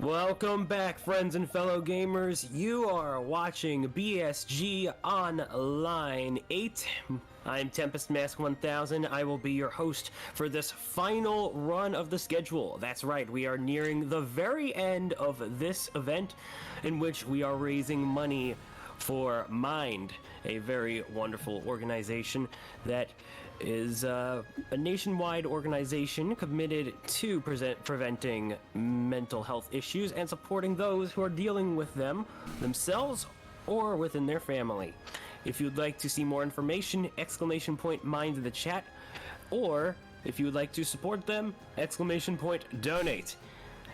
Welcome back, friends and fellow gamers. You are watching BSG Online 8. I'm Tempest Mask 1000. I will be your host for this final run of the schedule. That's right, we are nearing the very end of this event in which we are raising money for Mind, a very wonderful organization that is a nationwide organization committed to preventing mental health issues and supporting those who are dealing with them themselves or within their family. If you'd like to see more information, !Mind in the chat, or if you would like to support them, !Donate.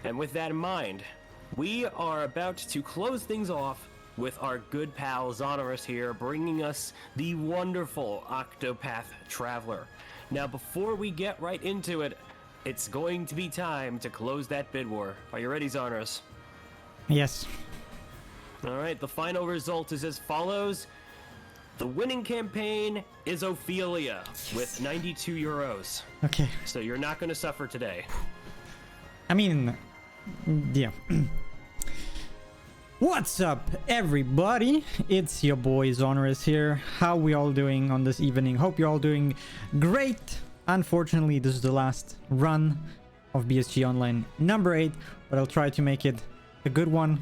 And with that in mind, we are about to close things off with our good pal Xoneris here, bringing us the wonderful Octopath Traveler. Now, before we get right into it, it's going to be time to close that bid war. Are you ready, Xoneris? Yes. All right, the final result is as follows. The winning campaign is Ophilia with 92 euros. Okay. So you're not going to suffer today. I mean, yeah. What's up, everybody? It's your boy Xoneris here. How we all doing on this evening? Hope you're all doing great. Unfortunately, this is the last run of BSG Online number 8, but I'll try to make it a good one.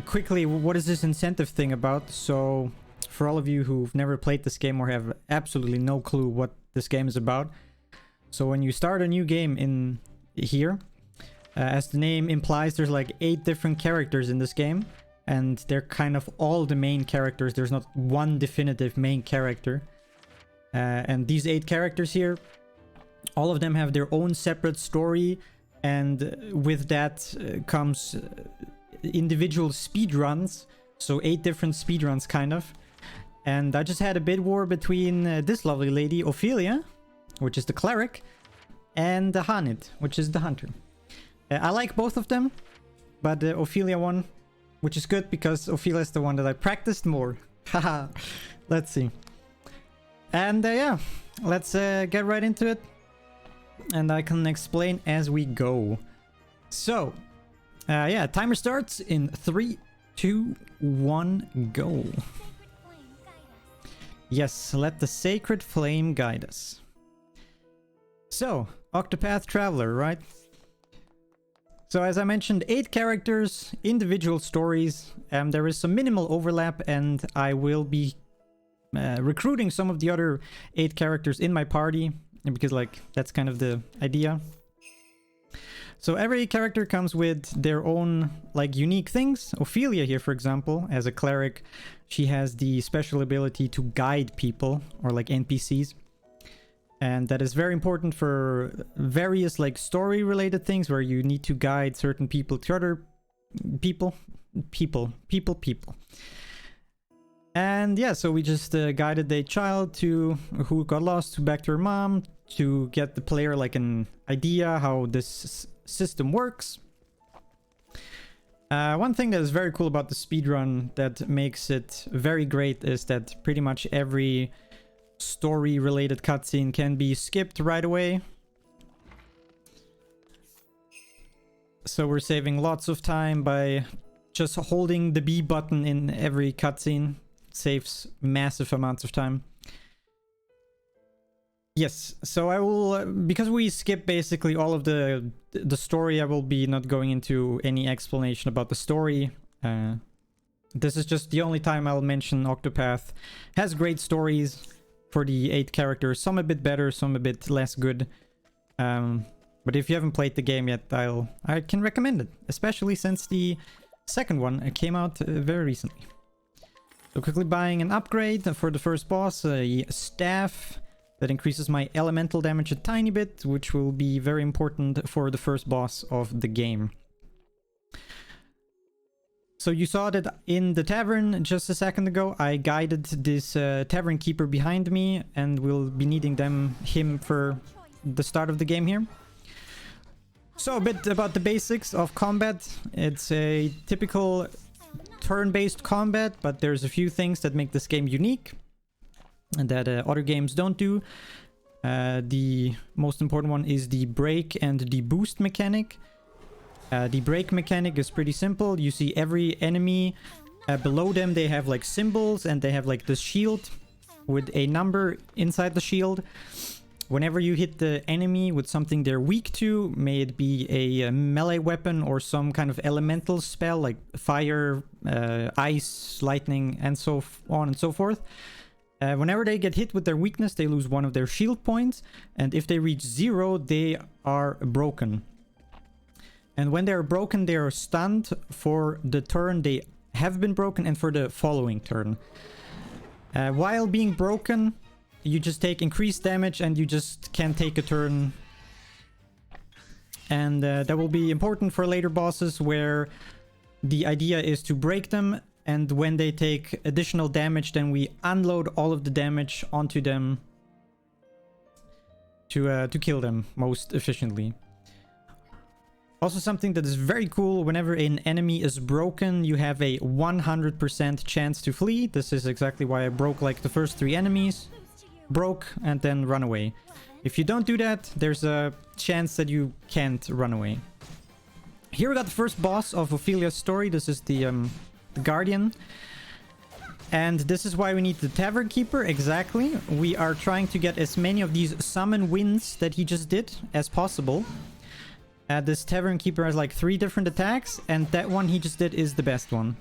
Quickly, what is this incentive thing about? So, for all of you who've never played this game or have absolutely no clue what this game is about, so when you start a new game in here, as the name implies, there's like 8 different characters in this game, and they're kind of all the main characters. There's not one definitive main character. And these 8 characters here, all of them have their own separate story, and with that comes individual speedruns. So 8 different speedruns, kind of. And I just had a bid war between this lovely lady, Ophilia, which is the cleric, and the Hanit, which is the hunter. I like both of them, but the Ophilia one, which is good because Ophilia is the one that I practiced more. Haha, let's see. And yeah, let's get right into it, and I can explain as we go. So, yeah, timer starts in 3, 2, 1, go. Yes, let the sacred flame guide us. So, Octopath Traveler, right? So as I mentioned, 8 characters, individual stories, there is some minimal overlap, and I will be recruiting some of the other 8 characters in my party, because like that's kind of the idea. So every character comes with their own like unique things. Ophilia here, for example, as a cleric, she has the special ability to guide people, or like NPCs. And that is very important for various like story related things where you need to guide certain people to other people. And yeah, so we just guided a child who got lost back to her mom to get the player like an idea how this system works. One thing that is very cool about the speedrun that makes it very great is that pretty much every story related cutscene can be skipped right away. So we're saving lots of time by just holding the B button in every cutscene. Saves massive amounts of time. Yes, so I will, because we skip basically all of the story, I will be not going into any explanation about the story. This is just the only time I'll mention Octopath. Has great stories for the 8 characters, some a bit better, some a bit less good. But if you haven't played the game yet, I can recommend it, especially since the second one came out very recently. So quickly buying an upgrade for the first boss, a staff that increases my elemental damage a tiny bit, which will be very important for the first boss of the game. So you saw that in the tavern just a second ago, I guided this tavern keeper behind me, and we'll be needing him for the start of the game here. So a bit about the basics of combat. It's a typical turn-based combat, but there's a few things that make this game unique and that other games don't do. The most important one is the break and the boost mechanic. The break mechanic is pretty simple. You see every enemy below them, they have like symbols, and they have like the shield with a number inside the shield. Whenever you hit the enemy with something they're weak to, may it be a melee weapon or some kind of elemental spell like fire, ice, lightning, and so on and so forth. Whenever they get hit with their weakness, they lose one of their shield points. And if they reach 0, they are broken. And when they are broken, they are stunned for the turn they have been broken and for the following turn. While being broken, you just take increased damage and you just can't take a turn. And that will be important for later bosses, where the idea is to break them, and when they take additional damage, then we unload all of the damage onto them to kill them most efficiently. Also, something that is very cool, whenever an enemy is broken, you have a 100% chance to flee. This is exactly why I broke like the first 3 enemies. Broke and then run away. If you don't do that, there's a chance that you can't run away. Here we got the first boss of Ophilia's story. This is the Guardian. And this is why we need the Tavern Keeper. Exactly. We are trying to get as many of these summon wins that he just did as possible. This Tavern Keeper has like 3 different attacks, and that one he just did is the best one.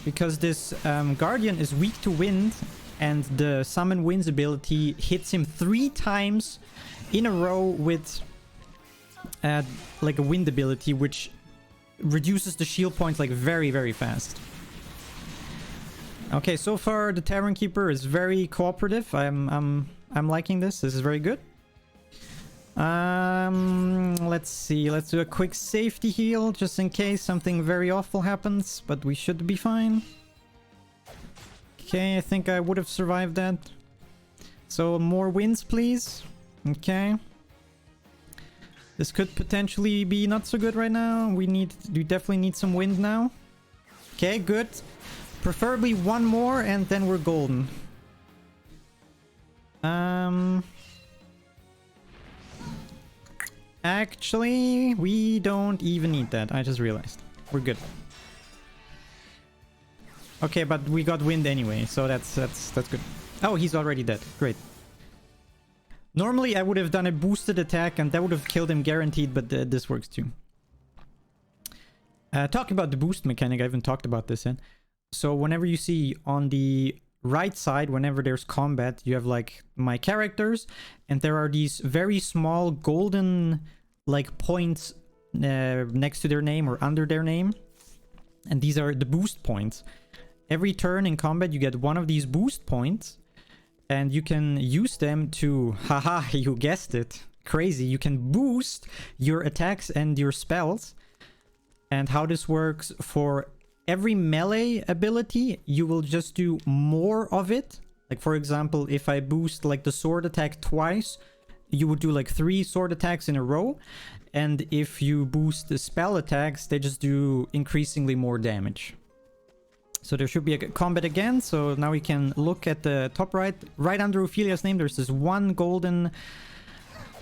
Because this Guardian is weak to wind, and the Summon Winds ability hits him 3 times in a row with like a wind ability, which reduces the shield points like very, very fast. Okay, so far the Tavern Keeper is very cooperative. I'm liking this. This is very good. Let's see. Let's do a quick safety heal just in case something very awful happens, but we should be fine. Okay, I think I would have survived that. So more wins, please. Okay. This could potentially be not so good right now. We definitely need some wind now. Okay, good. Preferably 1 more and then we're golden. Actually, we don't even need that. I just realized. We're good. Okay, but we got wind anyway, so that's good. Oh, he's already dead. Great. Normally, I would have done a boosted attack, and that would have killed him guaranteed, but this works too. Talking about the boost mechanic, I haven't talked about this yet. So whenever you see on the right side, whenever there's combat, you have like my characters, and there are these very small golden like points next to their name or under their name. And these are the boost points. Every turn in combat, you get 1 of these boost points, and you can use them to, haha, you guessed it, crazy, you can boost your attacks and your spells. And how this works: for every melee ability, you will just do more of it. Like, for example, if I boost like the sword attack twice, you would do like 3 sword attacks in a row. And if you boost the spell attacks, they just do increasingly more damage. So there should be a combat again. So now we can look at the top right. Right under Ophilia's name, there's this one golden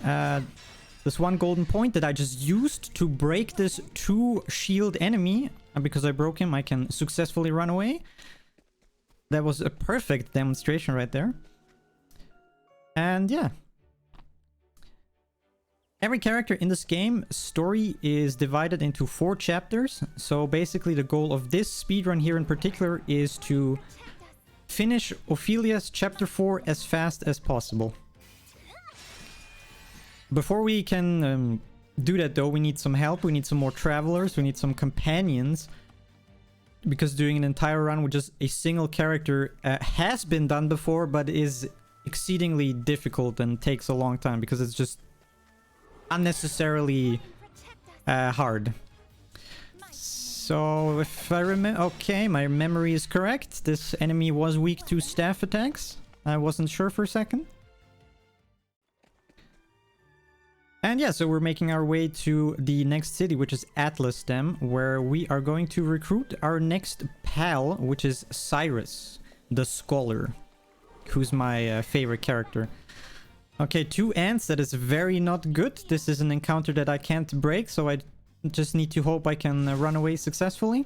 point that I just used to break this 2 shield enemy. And because I broke him, I can successfully run away. That was a perfect demonstration right there. And yeah. Every character in this game story is divided into 4 chapters. So basically the goal of this speedrun here in particular is to finish Ophilia's chapter 4 as fast as possible. Before we can do that though, we need some help. We need some more travelers. We need some companions. Because doing an entire run with just a single character has been done before, but is exceedingly difficult and takes a long time because it's just unnecessarily hard. So if I remember, okay, my memory is correct. This enemy was weak to staff attacks. I wasn't sure for a second. And yeah, so we're making our way to the next city, which is Atlasdam, where we are going to recruit our next pal, which is Cyrus, the Scholar, who's my favorite character. Okay, 2 ants. That is very not good. This is an encounter that I can't break, so I just need to hope I can run away successfully.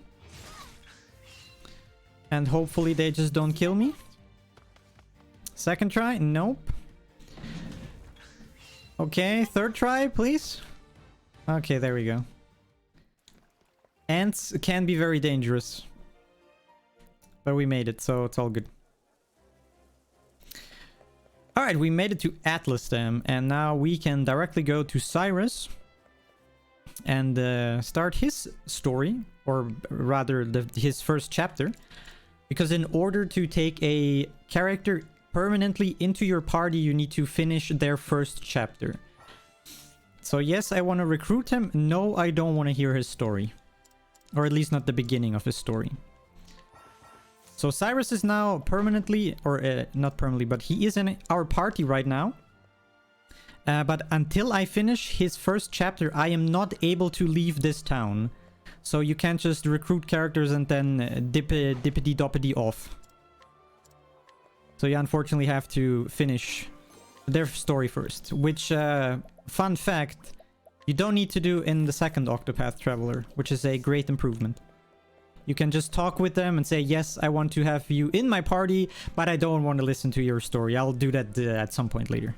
And hopefully they just don't kill me. Second try? Nope. Okay, third try, please. Okay, there we go. Ants can be very dangerous. But we made it, so it's all good. Alright, we made it to Atlas Dam, and now we can directly go to Cyrus and start his story, or rather his first chapter. Because in order to take a character permanently into your party, you need to finish their first chapter. So yes, I want to recruit him. No, I don't want to hear his story. Or at least not the beginning of his story. So Cyrus is now permanently, or not permanently, but he is in our party right now. But until I finish his first chapter, I am not able to leave this town. So you can't just recruit characters and then dippity-doppity off. So you unfortunately have to finish their story first. Which, fun fact, you don't need to do in the second Octopath Traveler, which is a great improvement. You can just talk with them and say, yes, I want to have you in my party, but I don't want to listen to your story. I'll do that at some point later.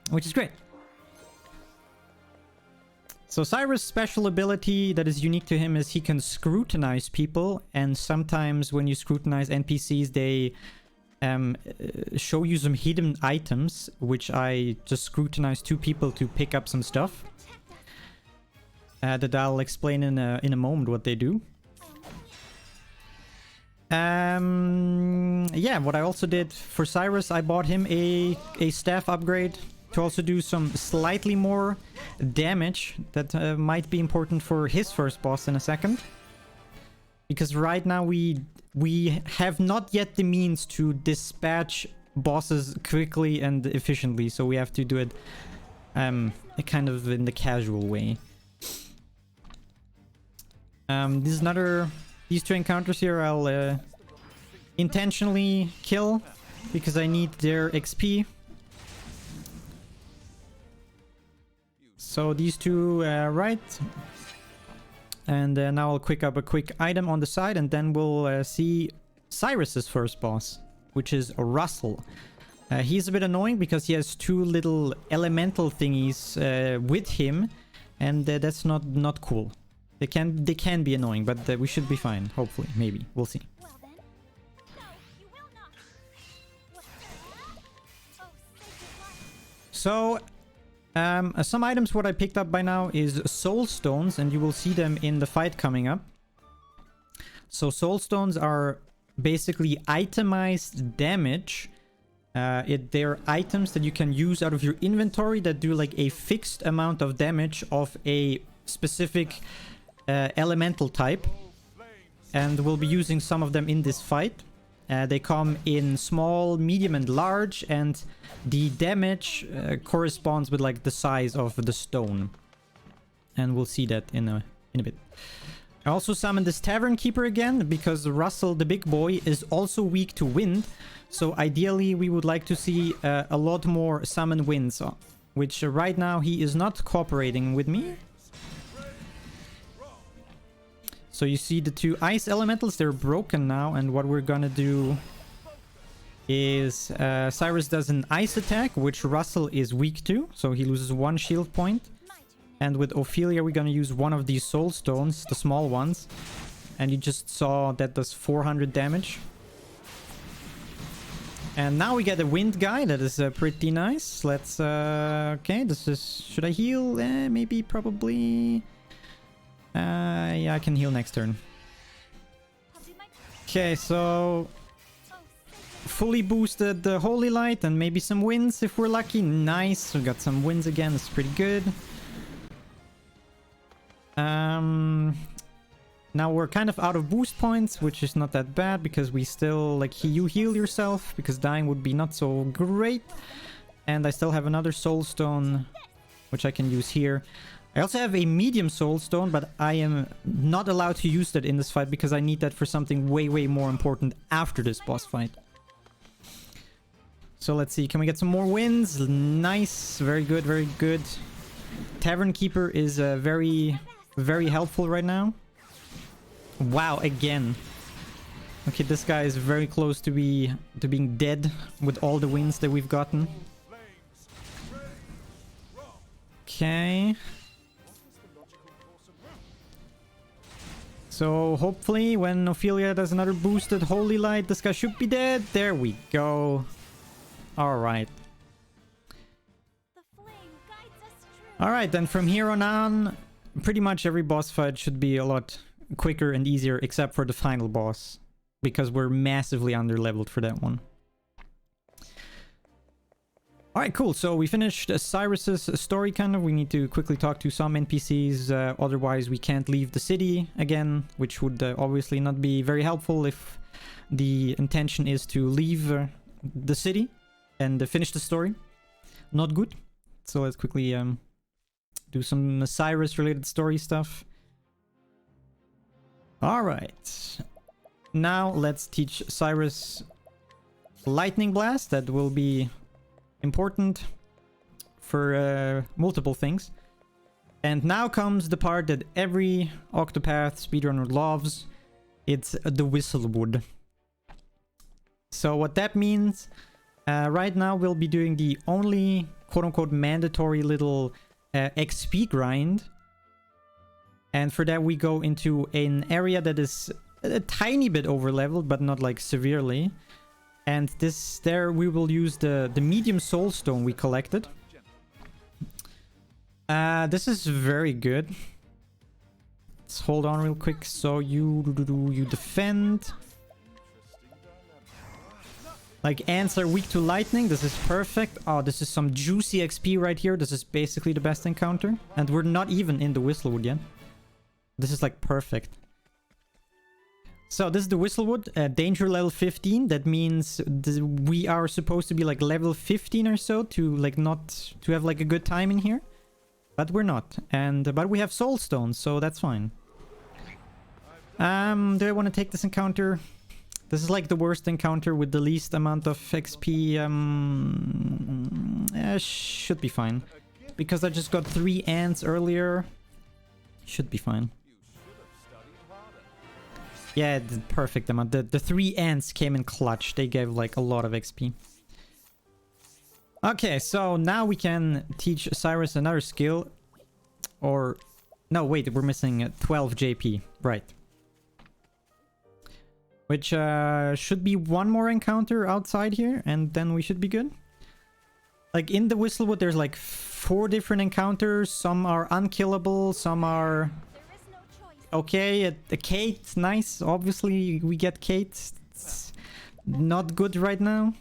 Which is great. So Cyrus' special ability that is unique to him is he can scrutinize people, and sometimes when you scrutinize NPCs, they show you some hidden items, which I just scrutinize 2 people to pick up some stuff. That I'll explain in a moment what they do. Yeah, what I also did for Cyrus, I bought him a staff upgrade to also do some slightly more damage that might be important for his first boss in a second. Because right now we have not yet the means to dispatch bosses quickly and efficiently, so we have to do it kind of in the casual way. These 2 encounters here I'll intentionally kill because I need their XP. So these 2 right. And now I'll quick up a quick item on the side, and then we'll see Cyrus's first boss, which is Russell. He's a bit annoying because he has 2 little elemental thingies with him, and that's not cool. They can be annoying, but we should be fine. Hopefully, maybe we'll see. Well then, no, you will not. Oh, So, some items what I picked up by now is soul stones, and you will see them in the fight coming up. So soul stones are basically itemized damage. They're items that you can use out of your inventory that do like a fixed amount of damage of a specific elemental type, and we'll be using some of them in this fight. They come in small, medium, and large, and the damage corresponds with like the size of the stone, and we'll see that in a bit. I also summoned this Tavern Keeper again because Russell, the big boy, is also weak to wind, so ideally we would like to see a lot more summon winds, which right now he is not cooperating with me. So you see the 2 ice elementals, they're broken now, and what we're gonna do is Cyrus does an ice attack, which Russell is weak to, so he loses 1 shield point. And with Ophilia we're gonna use one of these soul stones, the small ones, and you just saw that does 400 damage. And now we get a wind guy, that is pretty nice. Let's okay, this is, should I heal? Maybe, probably. Yeah, I can heal next turn. Okay, so fully boosted the Holy Light and maybe some winds if we're lucky. Nice, we got some winds again, that's pretty good. Now we're kind of out of boost points, which is not that bad because we still, like, you heal yourself because dying would be not so great. And I still have another soul stone, which I can use here. I also have a medium soul stone, but I am not allowed to use that in this fight because I need that for something way more important after this boss fight. So let's see, can we get some more wins? Nice, very good, very good. Tavern Keeper is very, very helpful right now. Wow, again. Okay, this guy is very close to being dead with all the wins that we've gotten. Okay. So hopefully when Ophilia does another boosted Holy Light, this guy should be dead. There we go. Alright. Alright, then from here on, pretty much every boss fight should be a lot quicker and easier, except for the final boss. Because we're massively under-leveled for that one. Alright, cool. So we finished Cyrus's story, kind of. We need to quickly talk to some NPCs, otherwise we can't leave the city again, which would obviously not be very helpful if the intention is to leave the city and finish the story. Not good. So let's quickly do some Cyrus-related story stuff. Alright. Now let's teach Cyrus Lightning Blast. That will be important for multiple things. And now comes the part that every Octopath speedrunner loves. It's the Whistlewood. So what that means, right now we'll be doing the only quote-unquote mandatory little XP grind. And for that we go into an area that is a tiny bit over-leveled, but not like severely. And there we will use the medium soul stone we collected. This is very good. Let's hold on real quick. So you defend. Like, ants are weak to lightning. This is perfect. Oh, this is some juicy XP right here. This is basically the best encounter. And we're not even in the Whistlewood yet. This is like perfect. So this is the Whistlewood, danger level 15. That means we are supposed to be like level 15 or so to like not to have like a good time in here, but we're not. And but we have soul stones, so that's fine. Do I want to take this encounter? This is like the worst encounter with the least amount of XP. Should be fine because I just got 3 ants earlier. Should be fine. Yeah, the perfect amount. The 3 ants came in clutch. They gave like a lot of XP. Okay, so now we can teach Cyrus another skill. Or... no, wait, we're missing 12 JP. Right. Which should be one more encounter outside here. And then we should be good. Like in the Whistlewood, there's like 4 different encounters. Some are unkillable, some are... okay, the Kate, nice. Obviously, we get Kate. It's not good right now.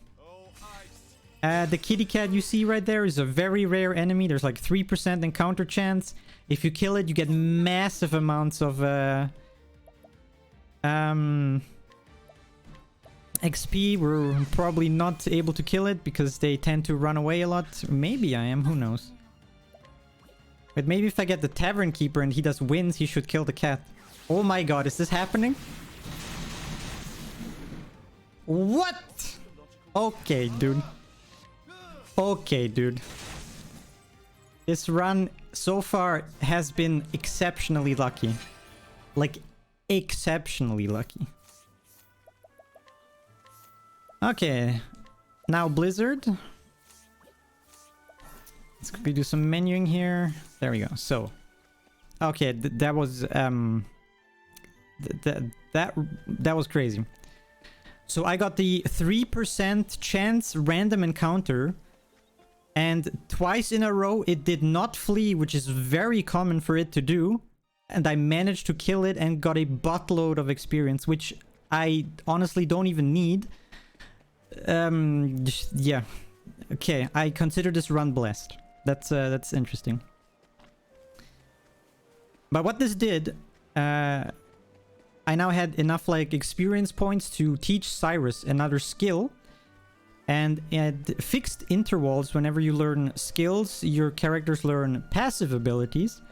The kitty cat you see right there is a very rare enemy. There's like 3% encounter chance. If you kill it, you get massive amounts of XP. We're probably not able to kill it because they tend to run away a lot. Maybe I am, who knows. But maybe if I get the Tavern Keeper and he does wins, he should kill the cat. Oh my god, is this happening? What? Okay, dude. Okay, dude. This run so far has been exceptionally lucky. Like, exceptionally lucky. Okay. Now Blizzard. Let's quickly do some menuing here. There we go. So, okay, that was that was crazy. So I got the 3% chance random encounter, and twice in a row it did not flee, which is very common for it to do, and I managed to kill it and got a buttload of experience, which I honestly don't even need. Yeah. Okay, I consider this run blessed. That's interesting. But what this did, I now had enough like experience points to teach Cyrus another skill. And at fixed intervals, whenever you learn skills, your characters learn passive abilities.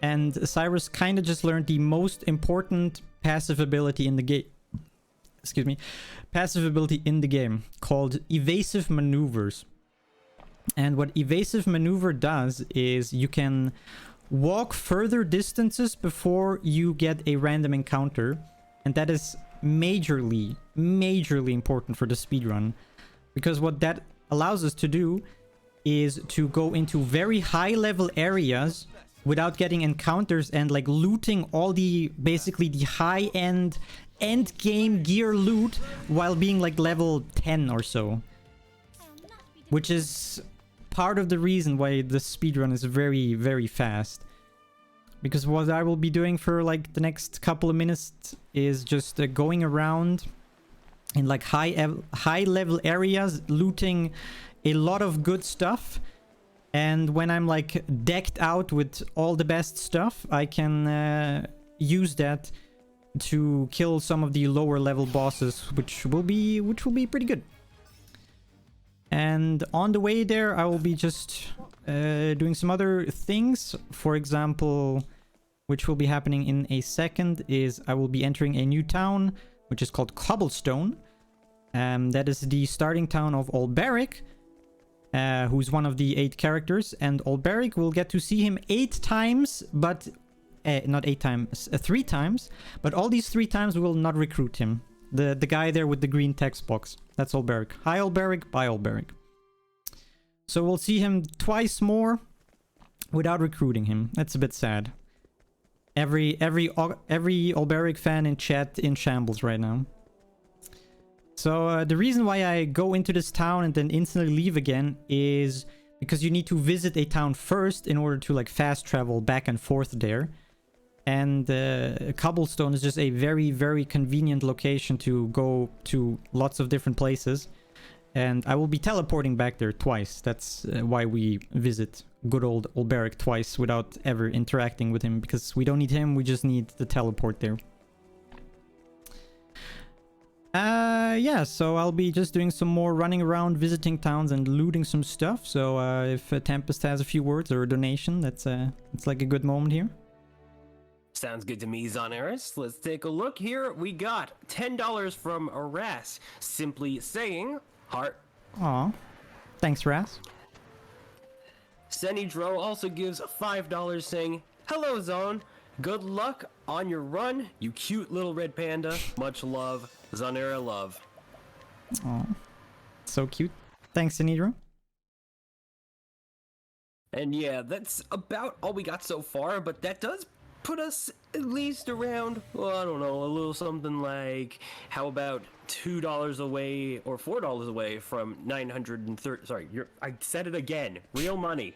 And Cyrus kind of just learned the most important passive ability in the game. excuse me, passive ability in the game called Evasive Maneuvers. And what Evasive Maneuver does is you can walk further distances before you get a random encounter. And that is majorly important for the speedrun. Because what that allows us to do is to go into very high level areas without getting encounters and like looting all the basically the high end game gear loot while being like level 10 or so, which is part of the reason why the speedrun is very fast. Because what I will be doing for like the next couple of minutes is just going around in like high level areas, looting a lot of good stuff. And when I'm like decked out with all the best stuff, I can use that to kill some of the lower level bosses, which will be pretty good. And on the way there, I will be just doing some other things. For example, which will be happening in a second, is I will be entering a new town, which is called Cobblestone. That is the starting town of Olberic, who's one of the 8 characters. And Olberic, will get to see him 8 times, but... not 8 times, 3 times. But all these 3 times we will not recruit him. The guy there with the green text box. That's Olberic. Hi Olberic, bye Olberic. So we'll see him twice more without recruiting him. That's a bit sad. Every Olberic fan in chat in shambles right now. So the reason why I go into this town and then instantly leave again is because you need to visit a town first in order to like fast travel back and forth there. And Cobblestone is just a very convenient location to go to lots of different places. And I will be teleporting back there twice. That's why we visit good old Olberic twice without ever interacting with him. Because we don't need him, we just need the teleport there. Yeah, so I'll be just doing some more running around, visiting towns and looting some stuff. So if Tempest has a few words or a donation, it's like a good moment here. Sounds good to me, Xoneris. Let's take a look here. We got $10 from Ras, simply saying, heart. Aw, thanks, Ras. Senidro also gives $5 saying, hello, Zone. Good luck on your run, you cute little red panda. Much love, Zonera love. Aw, so cute. Thanks, Senidro. And yeah, that's about all we got so far, but that does put us at least around, well, I don't know, a little something like, how about $2 away or $4 away from 930, sorry, I said it again, real money.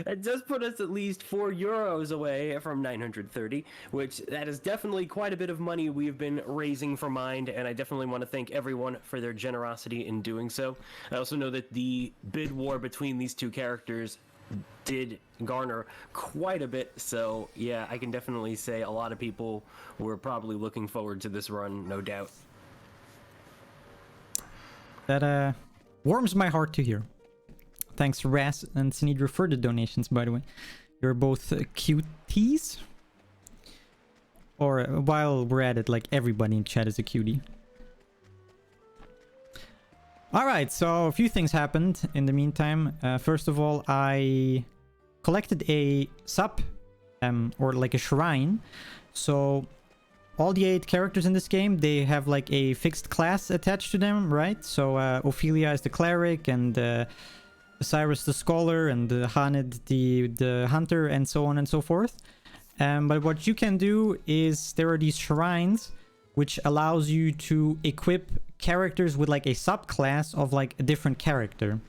It does put us at least €4 away from 930, which that is definitely quite a bit of money we've been raising for Mind, and I definitely want to thank everyone for their generosity in doing so. I also know that the bid war between these two characters did garner quite a bit, so yeah, I can definitely say a lot of people were probably looking forward to this run, no doubt. That warms my heart to hear. Thanks Ras and Senidro for the donations, by the way. You're both cuties. Or while we're at it, like everybody in chat is a cutie. Alright, so a few things happened in the meantime. First of all, I collected a sub, or like a shrine. So all the 8 characters in this game, they have like a fixed class attached to them, right? So Ophilia is the cleric, and Cyrus the scholar, and Haned the hunter, and so on and so forth. But what you can do is there are these shrines which allows you to equip characters with like a subclass of like a different character.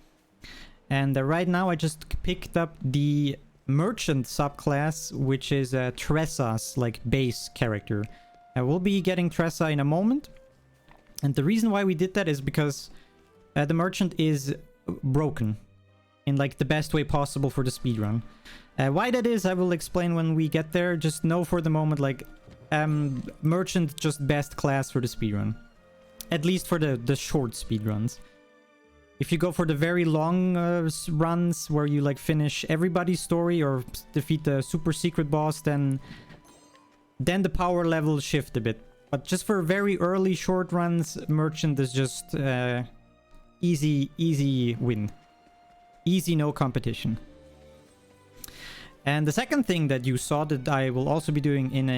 And right now I just picked up the merchant subclass, which is Tressa's like base character. I will be getting Tressa in a moment. And the reason why we did that is because the merchant is broken in like the best way possible for the speedrun. Why that is, I will explain when we get there. Just know for the moment, like merchant just best class for the speedrun. At least for the short speedruns. If you go for the very long runs where you like finish everybody's story or defeat the super secret boss, then then the power levels shift a bit. But just for very early short runs, Merchant is just easy win. Easy, no competition. And the second thing that you saw that I will also be doing in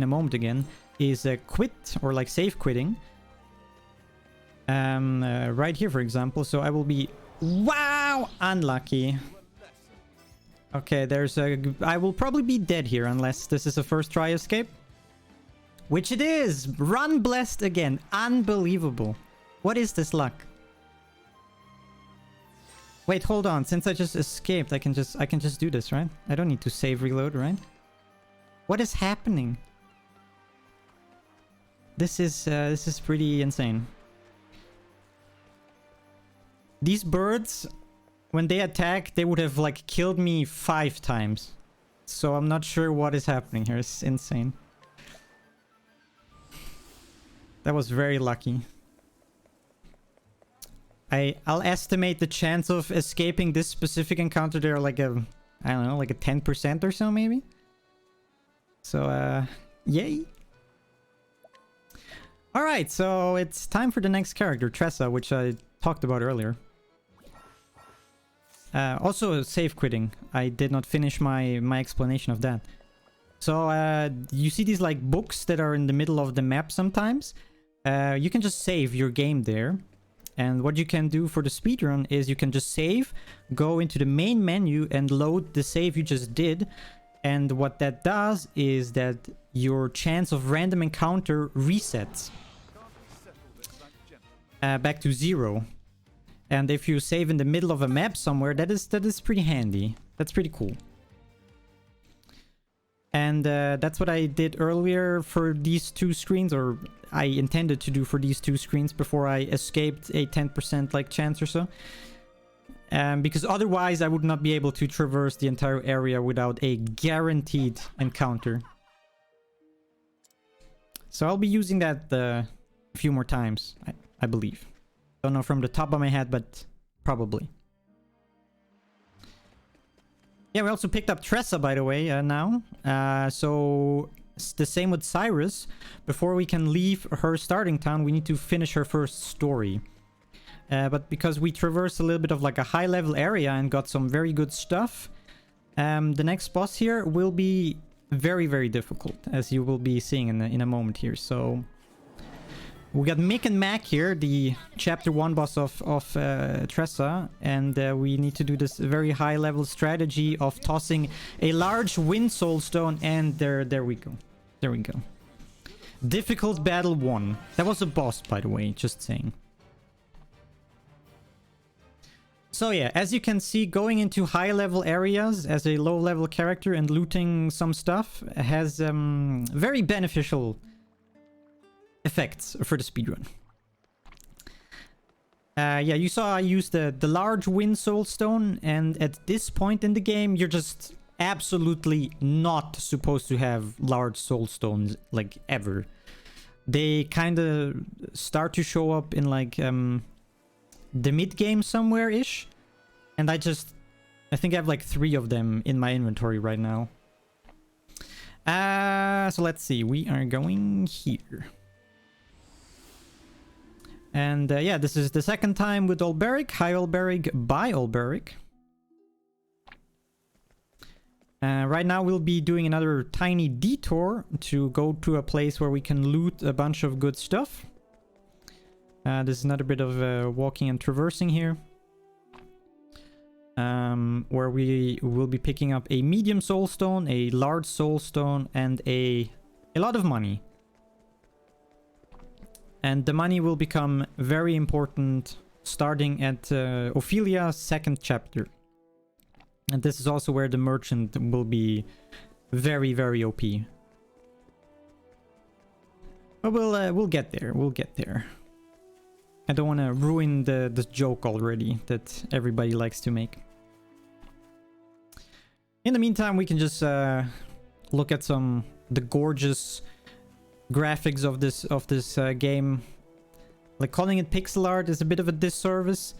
a moment again is quit, or like save quitting. Right here, for example. So I will be... Wow! Unlucky. Okay, there's a... I will probably be dead here unless this is a first try escape. Which it is! Run blessed again. Unbelievable. What is this luck? Wait, hold on. Since I just escaped, I can just do this, right? I don't need to save reload, right? What is happening? This is pretty insane. These birds, when they attack, they would have like killed me 5 times. So I'm not sure what is happening here. It's insane. That was very lucky. I'll estimate the chance of escaping this specific encounter there like a, I don't know, like a 10% or so maybe. So, yay. Alright, so it's time for the next character, Tressa, which I talked about earlier. Also, save quitting. I did not finish my explanation of that. So, you see these like books that are in the middle of the map sometimes. You can just save your game there. And what you can do for the speedrun is you can just save, go into the main menu and load the save you just did. And what that does is that your chance of random encounter resets back to 0. And if you save in the middle of a map somewhere, that is pretty handy. That's pretty cool. And that's what I did earlier for these 2 screens, or I intended to do for these 2 screens before I escaped a 10% like chance or so. Because otherwise I would not be able to traverse the entire area without a guaranteed encounter. So I'll be using that a few more times, I believe. Don't know from the top of my head, but probably. Yeah, we also picked up Tressa, by the way, now. So it's the same with Cyrus. Before we can leave her starting town, we need to finish her first story. But because we traversed a little bit of like a high-level area and got some very good stuff, the next boss here will be very, very difficult, as you will be seeing in a moment here. So we got Mick and Mac here, the chapter 1 boss of Tressa, and we need to do this very high level strategy of tossing a large wind soul stone, and there we go. There we go. Difficult battle 1. That was a boss, by the way, just saying. So yeah, as you can see, going into high level areas as a low level character and looting some stuff has very beneficial effects for the speedrun. Yeah, you saw I used the large wind soul stone, and at this point in the game, you're just absolutely not supposed to have large soul stones, like, ever. They kind of start to show up in, like, the mid-game somewhere-ish. And I think I have, like, 3 of them in my inventory right now. So let's see. We are going here. And yeah, this is the second time with Olberic. Hi Olberic, bye Olberic. Right now we'll be doing another tiny detour to go to a place where we can loot a bunch of good stuff. This is another bit of walking and traversing here. Where we will be picking up a medium soul stone, a large soul stone, and a lot of money. And the money will become very important starting at Ophilia's 2nd chapter. And this is also where the merchant will be very, very OP. But we'll get there. We'll get there. I don't want to ruin the joke already that everybody likes to make. In the meantime, we can just look at the gorgeous graphics of this game. Like, calling it pixel art is a bit of a disservice,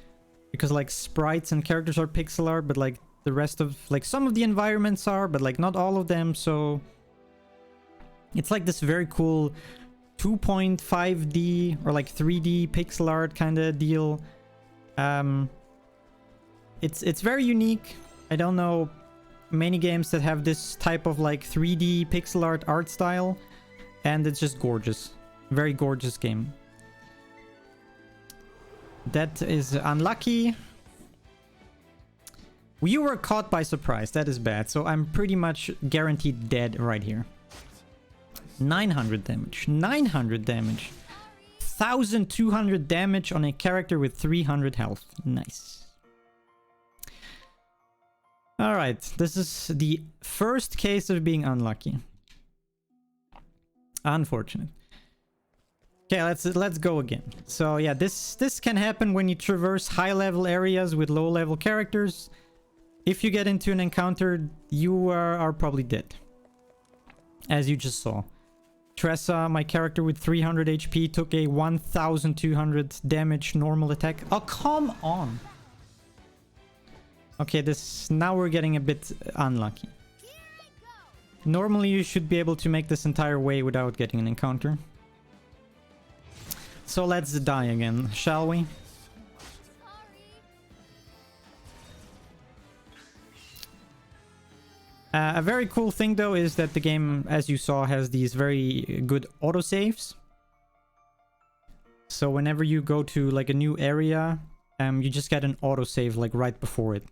because like sprites and characters are pixel art, but like the rest of, like, some of the environments are, but like not all of them. So It's like this very cool 2.5D or like 3D pixel art kind of deal. It's very unique. I don't know many games that have this type of like 3D pixel art style, and it's just gorgeous. Very gorgeous game. That is unlucky. You were caught by surprise. That is bad. So I'm pretty much guaranteed dead right here. 900 damage. 900 damage. 1200 damage on a character with 300 health. Nice. Alright, this is the first case of being unlucky. Unfortunate. Okay, let's go again. So yeah, this can happen when you traverse high level areas with low level characters. If you get into an encounter, you are probably dead. As you just saw. Tressa, my character with 300 HP, took a 1200 damage normal attack. Oh, come on! Okay, now we're getting a bit unlucky. Normally you should be able to make this entire way without getting an encounter. So let's die again, shall we? A very cool thing though is that the game, as you saw, has these very good autosaves. So whenever you go to like a new area, you just get an autosave like right before it.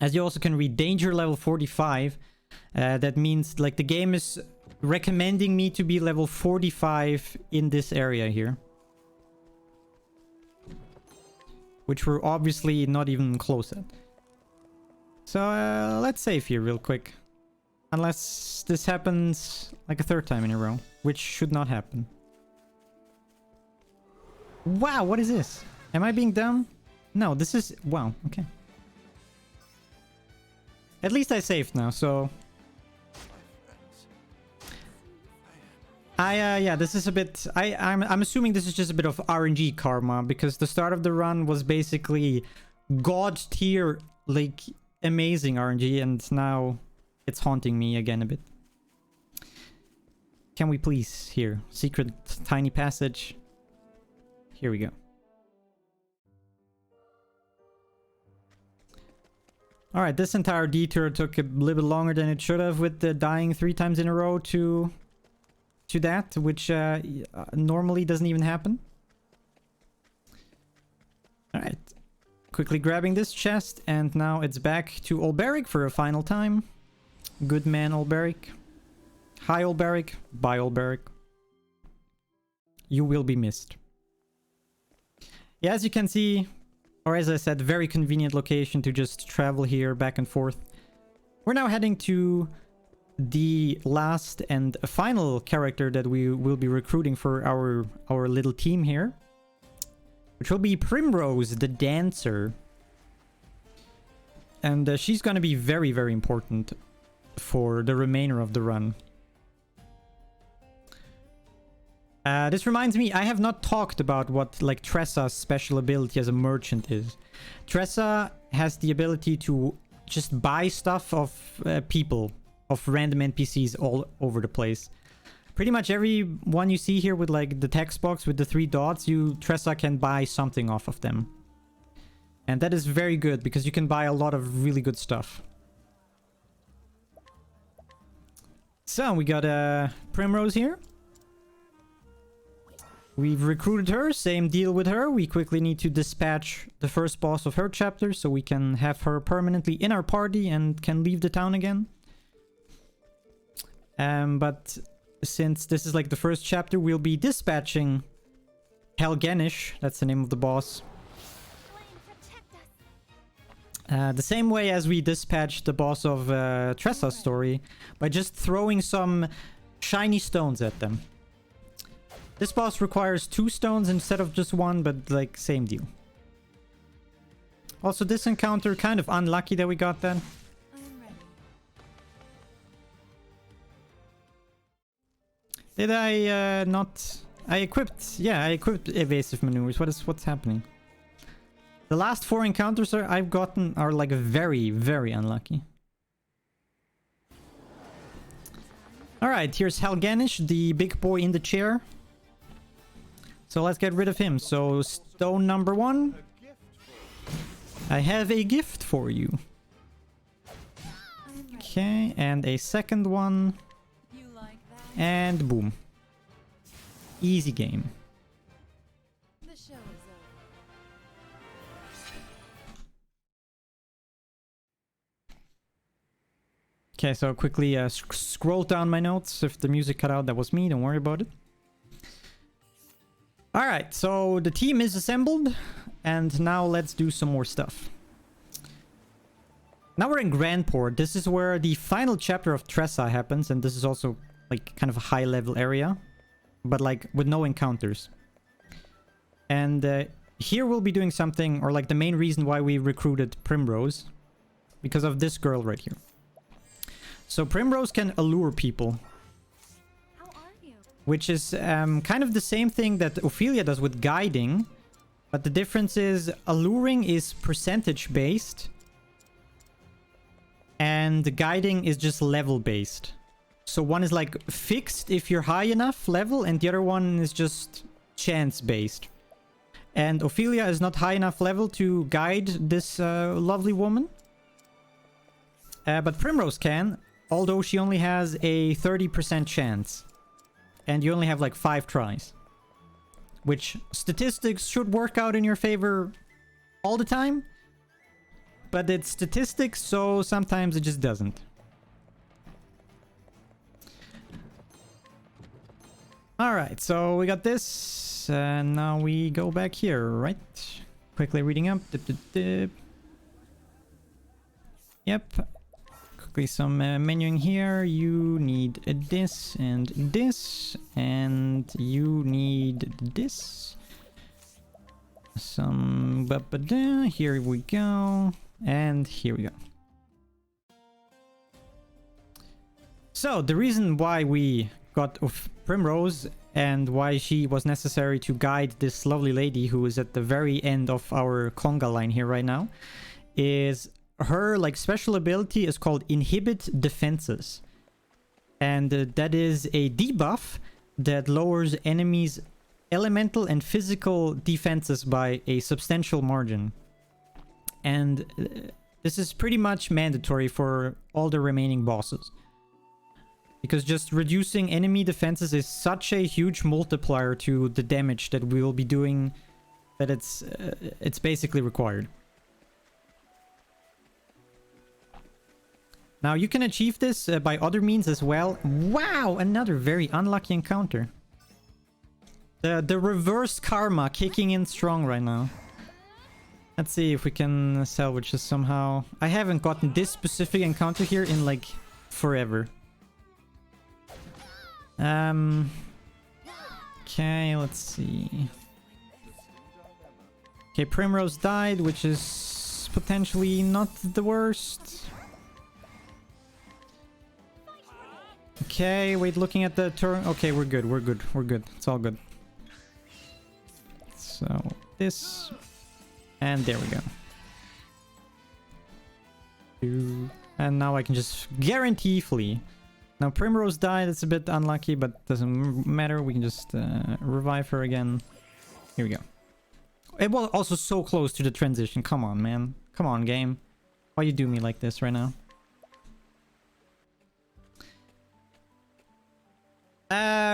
As you also can read danger level 45, that means like the game is recommending me to be level 45 in this area here. Which we're obviously not even close at. So let's save here real quick. Unless this happens like a third time in a row. Which should not happen. Wow, what is this? Am I being dumb? No, this is... Wow, okay. At least I saved now, so... yeah, this is a bit... I'm assuming this is just a bit of RNG karma, because the start of the run was basically god tier, like, amazing RNG, and now it's haunting me again a bit. Can we please, here, secret tiny passage. Here we go. Alright, this entire detour took a little bit longer than it should have, with the dying 3 times in a row to that, which normally doesn't even happen. Alright. Quickly grabbing this chest, and now it's back to Olberic for a final time. Good man, Olberic. Hi, Olberic. Bye, Olberic. You will be missed. Yeah, as you can see, or as I said, very convenient location to just travel here back and forth. We're now heading to the last and final character that we will be recruiting for our little team here, which will be Primrose, the dancer. And she's going to be very, very important for the remainder of the run. This reminds me, I have not talked about what like Tressa's special ability as a merchant is. Tressa has the ability to just buy stuff of people, of random NPCs all over the place. Pretty much every one you see here with like the text box with the 3 dots, Tressa can buy something off of them. And that is very good because you can buy a lot of really good stuff. So we got Primrose here. We've recruited her, same deal with her. We quickly need to dispatch the first boss of her chapter so we can have her permanently in our party and can leave the town again. But since this is like the first chapter, we'll be dispatching Helgenish, that's the name of the boss. The same way as we dispatched the boss of Tressa's story, by just throwing some shiny stones at them. This boss requires 2 stones instead of just 1, but like same deal. Also, this encounter, kind of unlucky that we got that. Did I not... I equipped evasive maneuvers. What's happening? The last 4 encounters I've gotten are like very, very unlucky. Alright, here's Halganish, the big boy in the chair. So let's get rid of him. So stone number 1. I have a gift for you. Okay, and a second one. You like that? And boom. Easy game. The show is over. Okay, so quickly scroll down my notes. If the music cut out, that was me. Don't worry about it. Alright, so the team is assembled. And now let's do some more stuff. Now we're in Grandport. This is where the final chapter of Tressa happens. And this is also like kind of a high level area. But like with no encounters. And here we'll be doing something, or like the main reason why we recruited Primrose. Because of this girl right here. So Primrose can allure people. How are you? Which is kind of the same thing that Ophilia does with guiding. But the difference is alluring is percentage based. And the guiding is just level based. So one is like fixed if you're high enough level. And the other one is just chance based. And Ophilia is not high enough level to guide this lovely woman. But Primrose can. Although she only has a 30% chance. And you only have like 5 tries. Which statistics should work out in your favor all the time. But it's statistics, so sometimes it just doesn't. Alright, so we got this. And now we go back here, right? Quickly reading up. Dip, dip, dip. Yep. Quickly some menuing here. You need this and this. And you need this. Some... ba-ba-da. Here we go. And here we go. So, the reason why we got Primrose and why she was necessary to guide this lovely lady who is at the very end of our conga line here right now is her like special ability is called Inhibit Defenses. And that is a debuff that lowers enemies' elemental and physical defenses by a substantial margin. And this is pretty much mandatory for all the remaining bosses. Because just reducing enemy defenses is such a huge multiplier to the damage that we will be doing that it's basically required. Now you can achieve this by other means as well. Wow, another very unlucky encounter. The reverse karma kicking in strong right now. Let's see if we can salvage this somehow. I haven't gotten this specific encounter here in like forever. Okay, let's see. Okay, Primrose died, which is potentially not the worst. Okay, wait, looking at the turn. Okay, we're good, we're good, we're good. It's all good. So, this. And there we go. And now I can just guarantee flee. Now Primrose died, it's a bit unlucky, but doesn't matter. We can just revive her again. Here we go. It was also so close to the transition. Come on, man. Come on, game. Why you do me like this right now?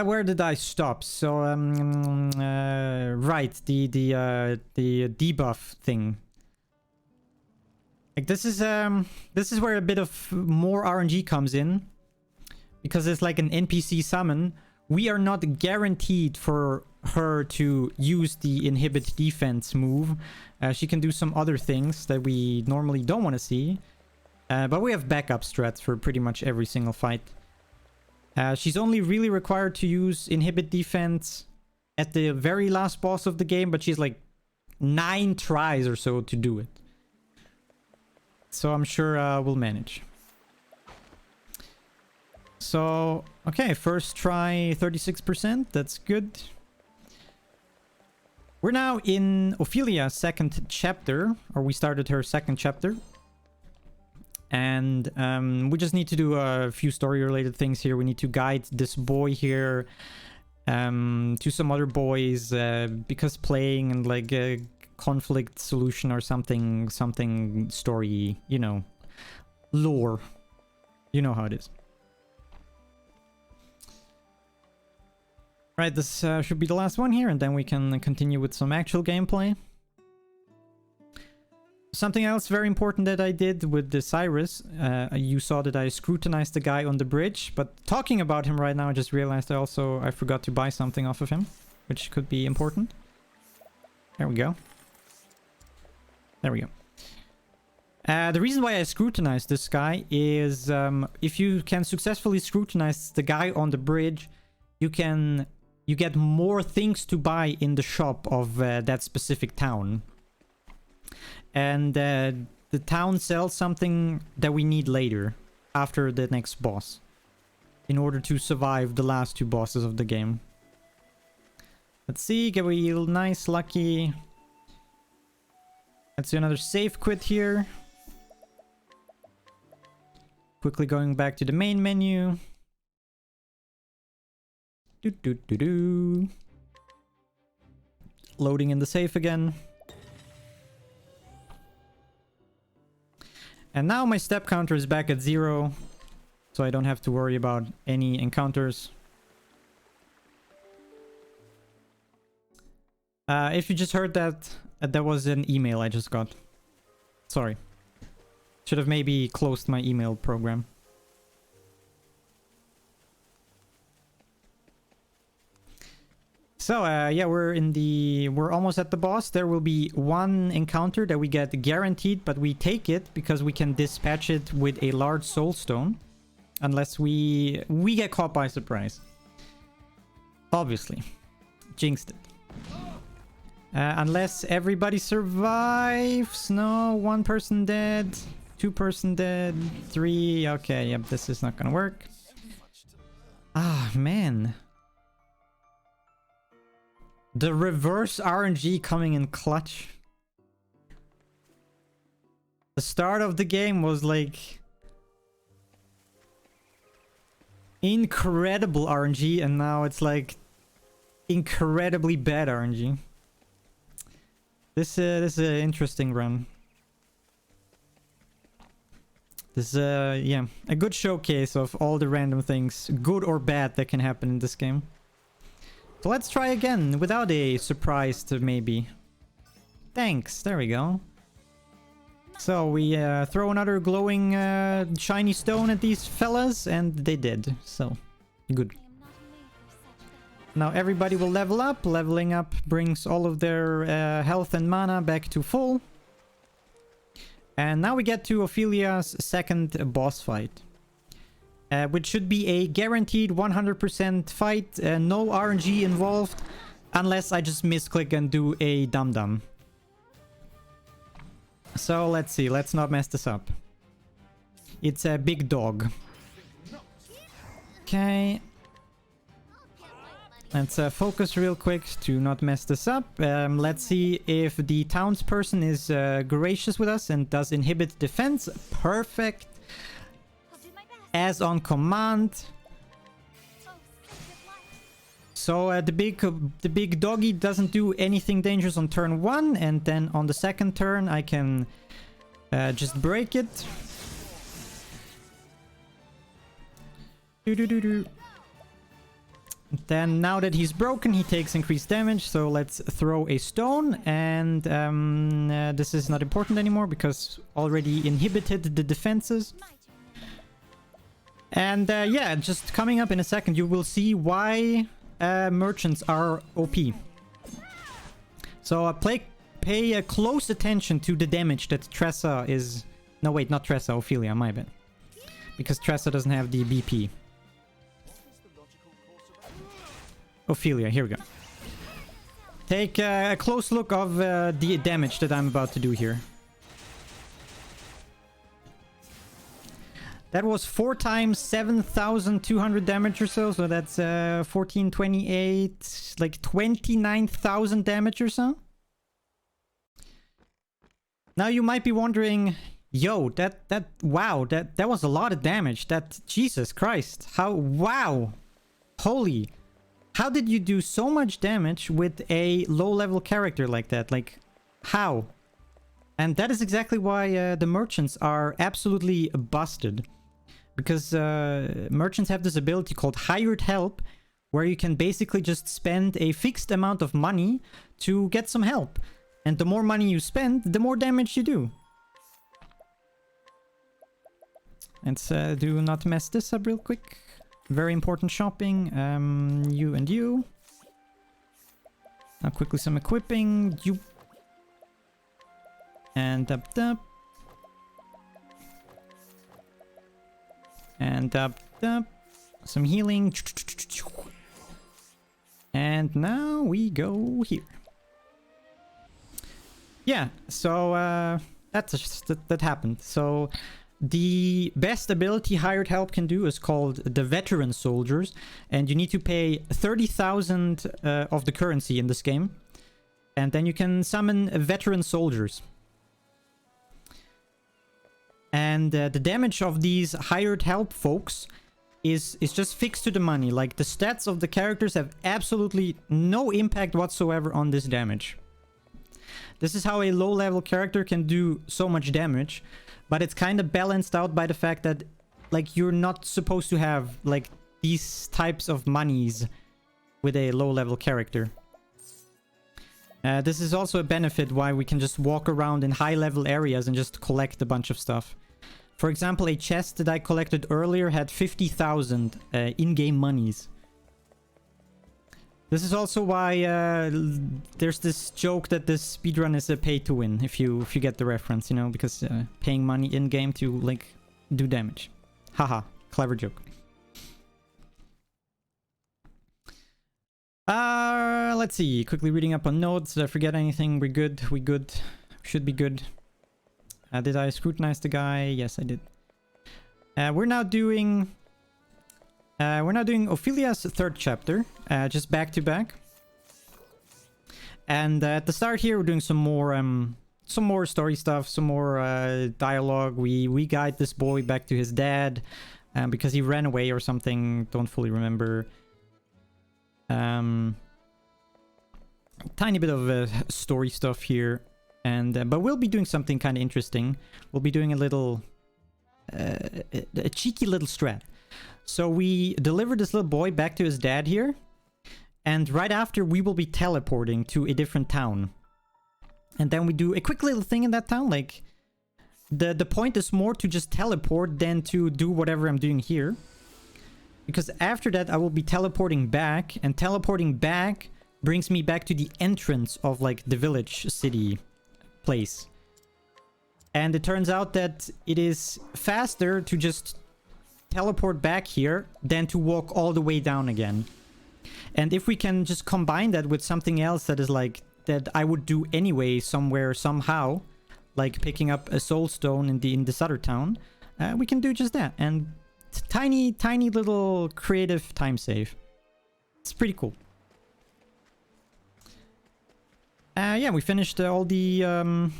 Where did I stop? So, right, the debuff thing. Like this is where a bit of more RNG comes in. Because it's like an NPC summon. We are not guaranteed for her to use the inhibit defense move. She can do some other things that we normally don't want to see. But we have backup strats for pretty much every single fight. She's only really required to use inhibit defense at the very last boss of the game, but she's like 9 tries or so to do it. So I'm sure we'll manage. So, okay, first try 36%, that's good. We're now in Ophilia's second chapter, or we started her second chapter. And we just need to do a few story-related things here. We need to guide this boy here to some other boys because playing and like a conflict solution or something story, you know, lore. You know how it is. Right, this should be the last one here, and then we can continue with some actual gameplay. Something else very important that I did with the Cyrus, you saw that I scrutinized the guy on the bridge, but talking about him right now, I just realized I forgot to buy something off of him, which could be important. There we go. There we go. The reason why I scrutinized this guy is if you can successfully scrutinize the guy on the bridge, you get more things to buy in the shop of that specific town. And the town sells something that we need later, after the next boss, in order to survive the last two bosses of the game. Let's see, get we nice, lucky. Let's do another save quit here. Quickly going back to the main menu. Loading in the safe again. And now my step counter is back at 0, so I don't have to worry about any encounters. If you just heard that, that was an email I just got. Sorry. Should have maybe closed my email program. So, yeah, we're almost at the boss. There will be one encounter that we get guaranteed, but we take it because we can dispatch it with a large soul stone. Unless we get caught by surprise. Obviously. Jinxed it. Unless everybody survives. No, one person dead. Two person dead. Three. Okay, yep, this is not gonna work. Ah, man. The reverse RNG coming in clutch. The start of the game was like incredible RNG, and now it's like incredibly bad RNG. This is an interesting run. This is yeah, a good showcase of all the random things, good or bad, that can happen in this game. So let's try again, without a surprise to maybe. Thanks, there we go. So we throw another glowing shiny stone at these fellas, and they did, so good. Now everybody will level up. Leveling up brings all of their health and mana back to full. And now we get to Ophilia's second boss fight. Which should be a guaranteed 100% fight, no RNG involved, unless I just misclick and do a dum-dum. So let's see, let's not mess this up. It's a big dog. Okay. Let's focus real quick to not mess this up. Let's see if the townsperson is gracious with us and does inhibit defense. Perfect. As on command. So the big doggy doesn't do anything dangerous on turn 1, and then on the second turn I can just break it. Then now that he's broken, he takes increased damage, so let's throw a stone, and this is not important anymore because already inhibited the defenses. And yeah, just coming up in a second, you will see why merchants are OP. So pay close attention to the damage that Tressa is... No, wait, not Tressa, Ophilia, my bad. Because Tressa doesn't have the BP. Ophilia, here we go. Take a close look of the damage that I'm about to do here. That was 4 times 7,200 damage or so, so that's 1428, like 29,000 damage or so. Now you might be wondering, Yo, wow, that was a lot of damage. Jesus Christ. Wow. Holy. How did you do so much damage with a low-level character like that? Like, how? And that is exactly why the merchants are absolutely busted. Because merchants have this ability called hired help, where you can basically just spend a fixed amount of money to get some help. And the more money you spend, the more damage you do. Let's do not mess this up real quick. Very important shopping. You and you. Now quickly some equipping. You. And up. And up. Some healing. And now we go here. Yeah, so that happened. So the best ability hired help can do is called the veteran soldiers, and you need to pay 30,000 of the currency in this game, and then you can summon veteran soldiers. And the damage of these hired help folks is just fixed to the money. Like, the stats of the characters have absolutely no impact whatsoever on this damage. This is how a low-level character can do so much damage, but it's kind of balanced out by the fact that, like, you're not supposed to have, like, these types of monies with a low-level character. This is also a benefit why we can just walk around in high-level areas and just collect a bunch of stuff. For example, a chest that I collected earlier had 50,000 in-game monies. This is also why there's this joke that this speedrun is a pay-to-win, if you get the reference, you know, because paying money in-game to, like, do damage. Haha, clever joke. Let's see, quickly reading up on notes. Did I forget anything? We're good, we good. Should be good. Did I scrutinize the guy? Yes, I did. We're now doing Ophilia's third chapter, just back to back. And at the start here, we're doing some more story stuff, some more dialogue. We guide this boy back to his dad, because he ran away or something. Don't fully remember. Tiny bit of story stuff here, and but we'll be doing something kind of interesting. We'll be doing a little, a cheeky little strat. So we deliver this little boy back to his dad here, and right after we will be teleporting to a different town. And then we do a quick little thing in that town, like the point is more to just teleport than to do whatever I'm doing here. Because after that I will be teleporting back, and teleporting back brings me back to the entrance of, like, the village city place. And it turns out that it is faster to just teleport back here than to walk all the way down again. And if we can just combine that with something else that is like that I would do anyway somewhere somehow, like picking up a soul stone in this other town, we can do just that. And tiny little creative time save. It's pretty cool. Yeah, we finished all the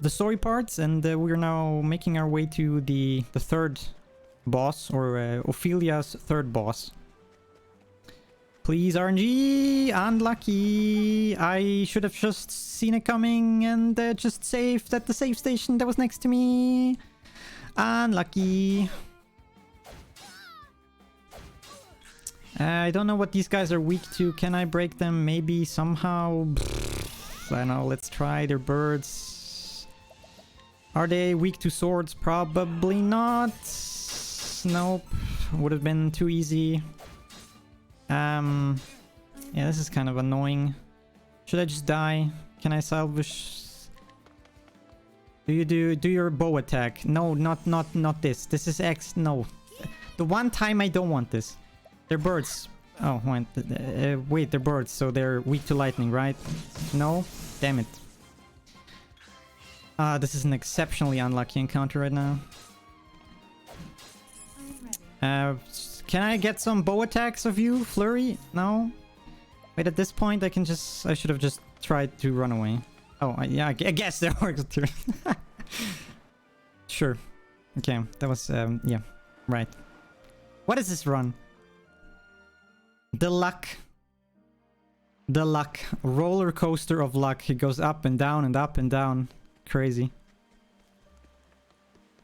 story parts, and we're now making our way to the third boss, or Ophilia's third boss. Please, RNG! Unlucky! I should have just seen it coming and just saved at the save station that was next to me. Unlucky. I don't know what these guys are weak to. Can I break them? Maybe somehow? I don't know. Let's try. They're birds. Are they weak to swords? Probably not. Nope. Would have been too easy. Yeah, this is kind of annoying. Should I just die? Can I salvage? Do your bow attack? No, not this. This is X. No. The one time I don't want this. They're birds. Oh, wait, they're birds, so they're weak to lightning, right? No? Damn it. This is an exceptionally unlucky encounter right now. Can I get some bow attacks of you, Flurry? No? Wait, at this point I should have just tried to run away. Oh, yeah, I guess that works too. Sure. Okay, that was, yeah, right. What is this run? The luck. The luck. Roller coaster of luck. It goes up and down and up and down. Crazy.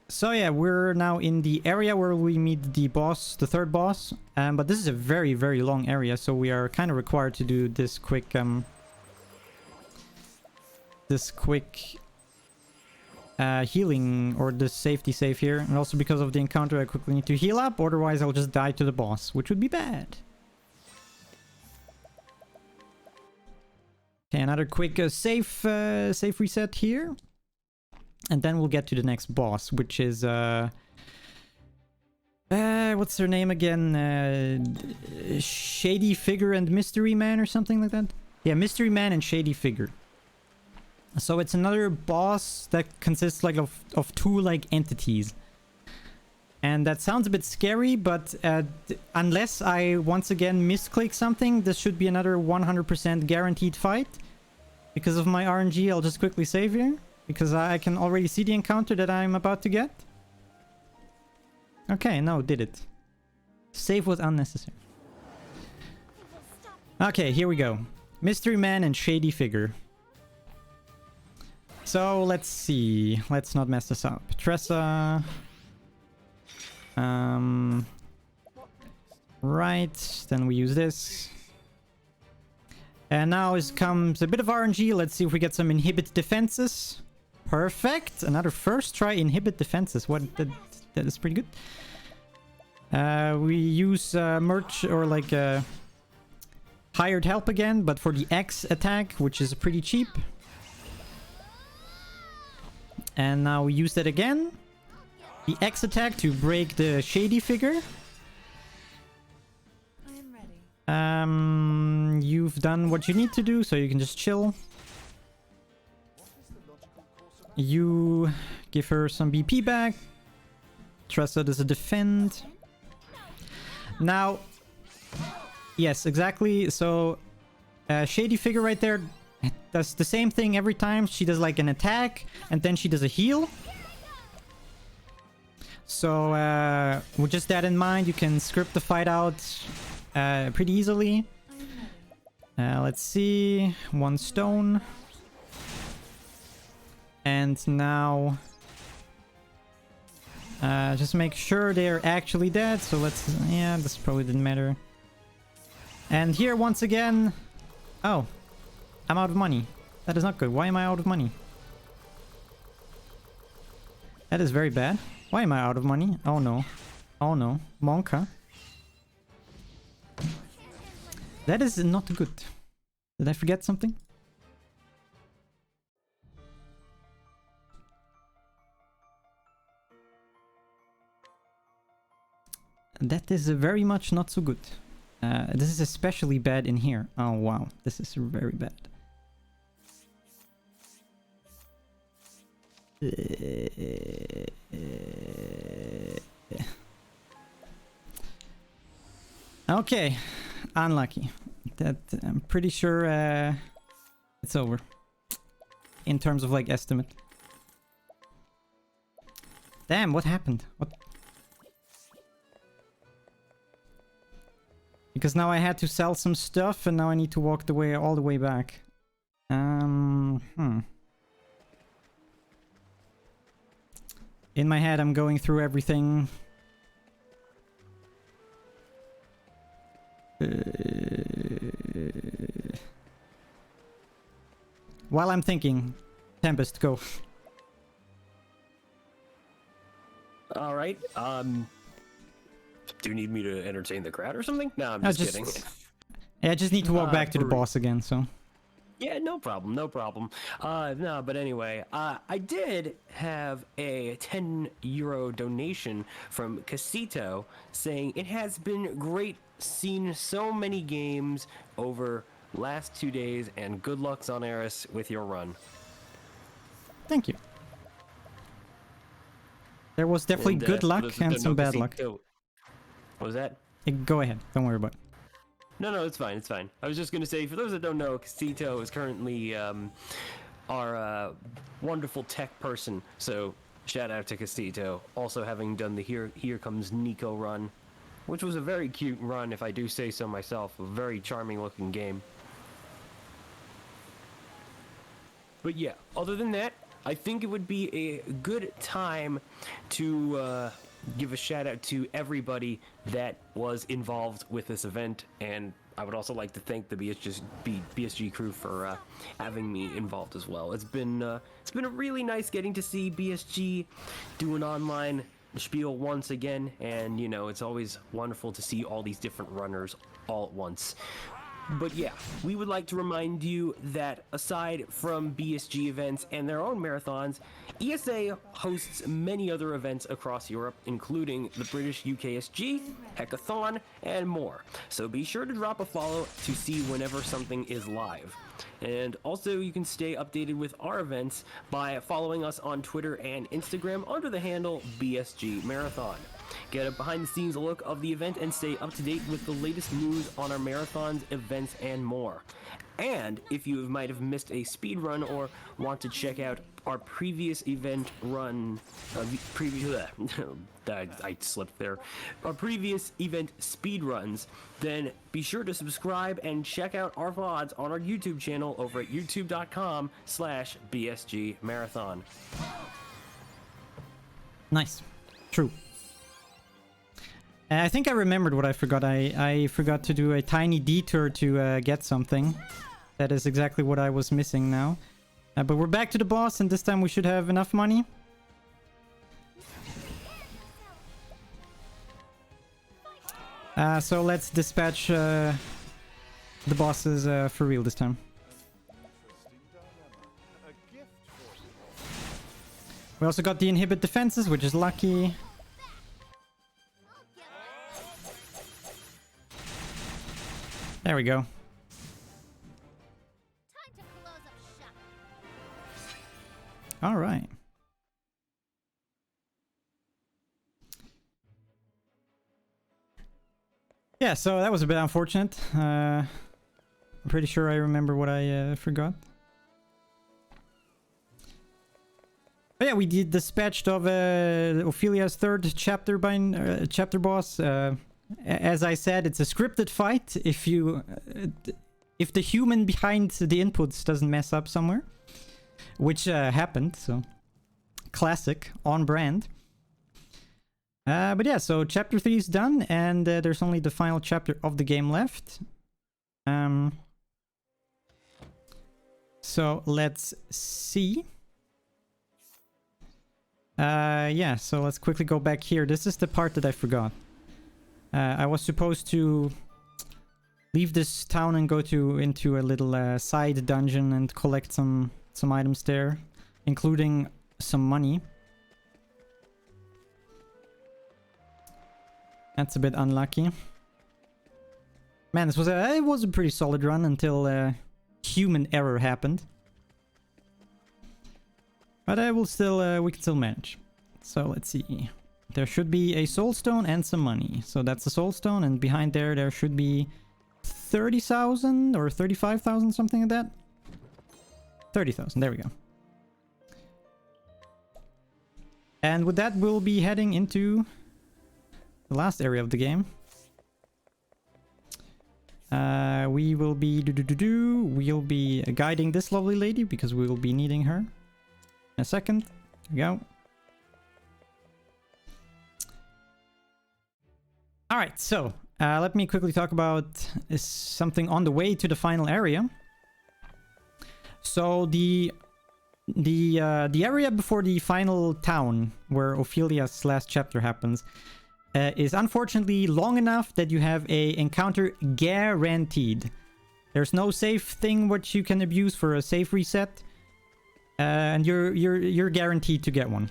So yeah, we're now in the area where we meet the boss, the third boss. But this is a very, very long area, so we are kind of required to do this quick, healing, or the safety save here. And also because of the encounter, I quickly need to heal up, otherwise I'll just die to the boss, which would be bad. Okay, another quick save reset here. And then we'll get to the next boss, which is, what's her name again? Shady Figure and Mystery Man or something like that? Yeah, Mystery Man and Shady Figure. So it's another boss that consists like of two like entities. And that sounds a bit scary, but unless I once again misclick something, this should be another 100% guaranteed fight. Because of my RNG, I'll just quickly save here. Because I can already see the encounter that I'm about to get. Okay, no, did it. Save was unnecessary. Okay, here we go. Mystery Man and Shady Figure. So, let's see. Let's not mess this up. Tressa. Right, then we use this. And now comes a bit of RNG. Let's see if we get some inhibit defenses. Perfect. Another first try inhibit defenses. What? That is pretty good. We use merch or like hired help again, but for the X attack, which is pretty cheap. And now we use that again. The X attack to break the Shady Figure. I am ready. You've done what you need to do, so you can just chill. You give her some BP back. Tressa does a defend. Now, yes, exactly. So, Shady Figure right there does the same thing every time. She does like an attack, and then she does a heal. So, with just that in mind, you can script the fight out pretty easily. Let's see. 1 stone. And now... just make sure they're actually dead. So let's... Yeah, this probably didn't matter. And here, once again... Oh. I'm out of money. That is not good. Why am I out of money? That is very bad. Why am I out of money? Oh no. Oh no. Monka. That is not good. Did I forget something? That is very much not so good. This is especially bad in here. Oh wow, this is very bad. Okay, unlucky. That I'm pretty sure it's over. In terms of like estimate. Damn, what happened? What? Because now I had to sell some stuff and now I need to walk the way all the way back. In my head I'm going through everything. While I'm thinking, Tempest, go. All right. Do you need me to entertain the crowd or something? No, I'm just kidding. Yeah, I just need to walk back to the boss again, so... Yeah, no problem, no problem. No, but anyway, I did have a €10 donation from Casito saying it has been great seeing so many games over last 2 days, and good luck, Xoneris, with your run. Thank you. There was definitely good luck and some bad luck. What was that? Go ahead, don't worry about it. No, it's fine, it's fine. I was just going to say, for those that don't know, Casito is currently our wonderful tech person. So Shout out to Castito, also having done the Here Comes Nico run, which was a very cute run, if I do say so myself. A very charming looking game. But yeah, other than that, I think it would be a good time to give a shout out to everybody that was involved with this event, and I would also like to thank the BSG crew for having me involved as well. It's been really nice getting to see BSG do an online spiel once again, and you know, it's always wonderful to see all these different runners all at once. But yeah, we would like to remind you that aside from BSG events and their own marathons, ESA hosts many other events across Europe, including the British UKSG, Hackathon, and more. So be sure to drop a follow to see whenever something is live. And also, you can stay updated with our events by following us on Twitter and Instagram under the handle BSG Marathon. Get a behind-the-scenes look of the event and stay up to date with the latest news on our marathons, events, and more. And if you might have missed a speed run or want to check out our previous event run, I slipped there, our previous event speed runs, then be sure to subscribe and check out our VODs on our YouTube channel over at youtube.com/BSG Marathon. Nice. True. I think I remembered what I forgot. I forgot to do a tiny detour to get something. That is exactly what I was missing now. But we're back to the boss, and this time we should have enough money. So let's dispatch the bosses for real this time. We also got the inhibit defenses, which is lucky. There we go. All right. Yeah, so that was a bit unfortunate. I'm pretty sure I remember what I forgot. But yeah, we did dispatched of Ophilia's third chapter by chapter boss. As I said, it's a scripted fight. If the human behind the inputs doesn't mess up somewhere, which happened, so classic, on brand. But yeah, so chapter 3 is done, and there's only the final chapter of the game left. So let's see. Yeah, so let's quickly go back here. This is the part that I forgot. I was supposed to leave this town and go into a little side dungeon and collect some items there, including some money. That's a bit unlucky. Man, it was a pretty solid run until human error happened. But we can still manage. So let's see. There should be a soul stone and some money. So that's the soul stone, and behind there should be 30,000 or 35,000, something like that. 30,000, there we go. And with that, we'll be heading into the last area of the game. We will be we'll be guiding this lovely lady because we will be needing her in a second. There we go. All right, so let me quickly talk about something on the way to the final area. So the area before the final town where Ophilia's last chapter happens is unfortunately long enough that you have a encounter guaranteed. There's no safe thing which you can abuse for a safe reset, and you're guaranteed to get one.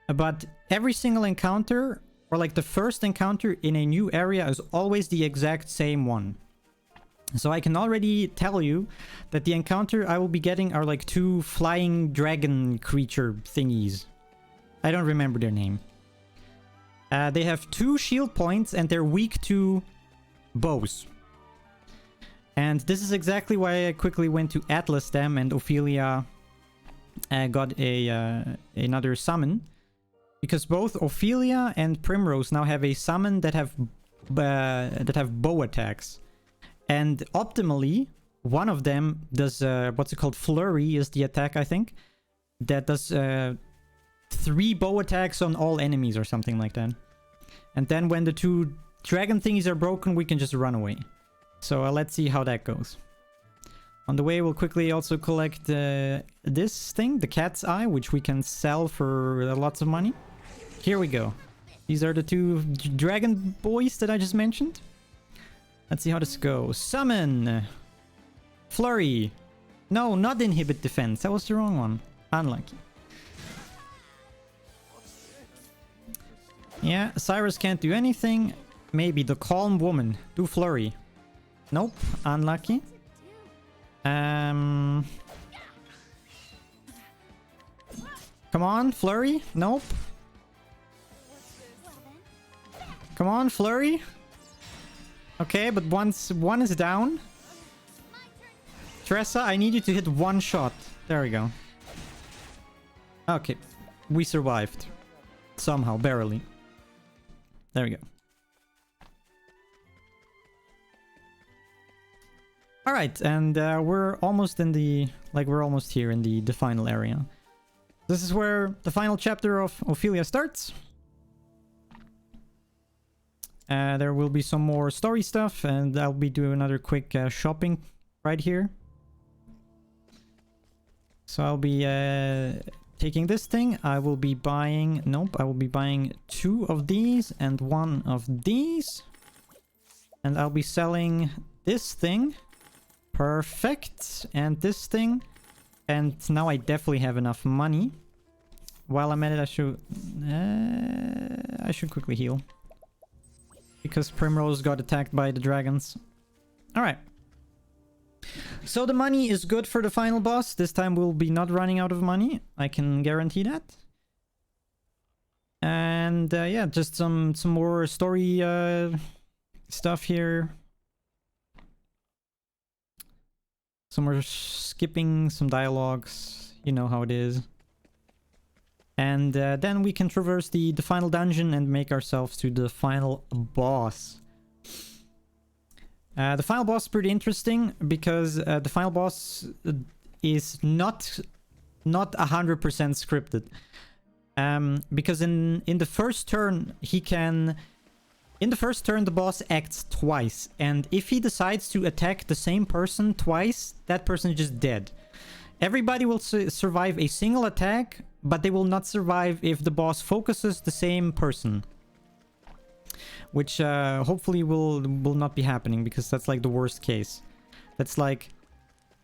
But every single encounter, or like the first encounter in a new area, is always the exact same one. So I can already tell you that the encounter I will be getting are like 2 flying dragon creature thingies. I don't remember their name. They have 2 shield points and they're weak to bows. And this is exactly why I quickly went to Atlas them and Ophilia got a another summon, because both Ophilia and Primrose now have a summon that have bow attacks, and optimally one of them does what's it called, flurry is the attack, I think, that does 3 bow attacks on all enemies or something like that. And then when the 2 dragon thingies are broken, we can just run away. So let's see how that goes. On the way, we'll quickly also collect this thing, the cat's eye, which we can sell for lots of money. Here we go. These are the 2 dragon boys that I just mentioned. Let's see how this goes. Summon! Flurry! No, not inhibit defense. That was the wrong one. Unlucky. Yeah, Cyrus can't do anything. Maybe the calm woman. Do flurry. Nope. Unlucky. Come on, flurry. Nope. Come on, flurry. Okay, but once one is down. Tressa, I need you to hit 1 shot. There we go. Okay. We survived. Somehow, barely. There we go. Alright, and we're almost in the... we're almost here in the final area. This is where the final chapter of Ophilia starts. There will be some more story stuff, and I'll be doing another quick shopping right here. So I'll be taking this thing. I will be buying... Nope, I will be buying 2 of these and 1 of these. And I'll be selling this thing. Perfect. And this thing. And now I definitely have enough money. While I'm at it, I should quickly heal. Because Primrose got attacked by the dragons. Alright. So the money is good for the final boss. This time we'll be not running out of money. I can guarantee that. And yeah, just some more story stuff here. Some more skipping, some dialogues. You know how it is. And then we can traverse the final dungeon and make ourselves to the final boss. The final boss is pretty interesting because the final boss is not 100% scripted. Because in the first turn he can... In the first turn the boss acts twice, and if he decides to attack the same person twice, that person is just dead. Everybody will survive a single attack, but they will not survive if the boss focuses the same person. Which hopefully will not be happening, because that's like the worst case. That's like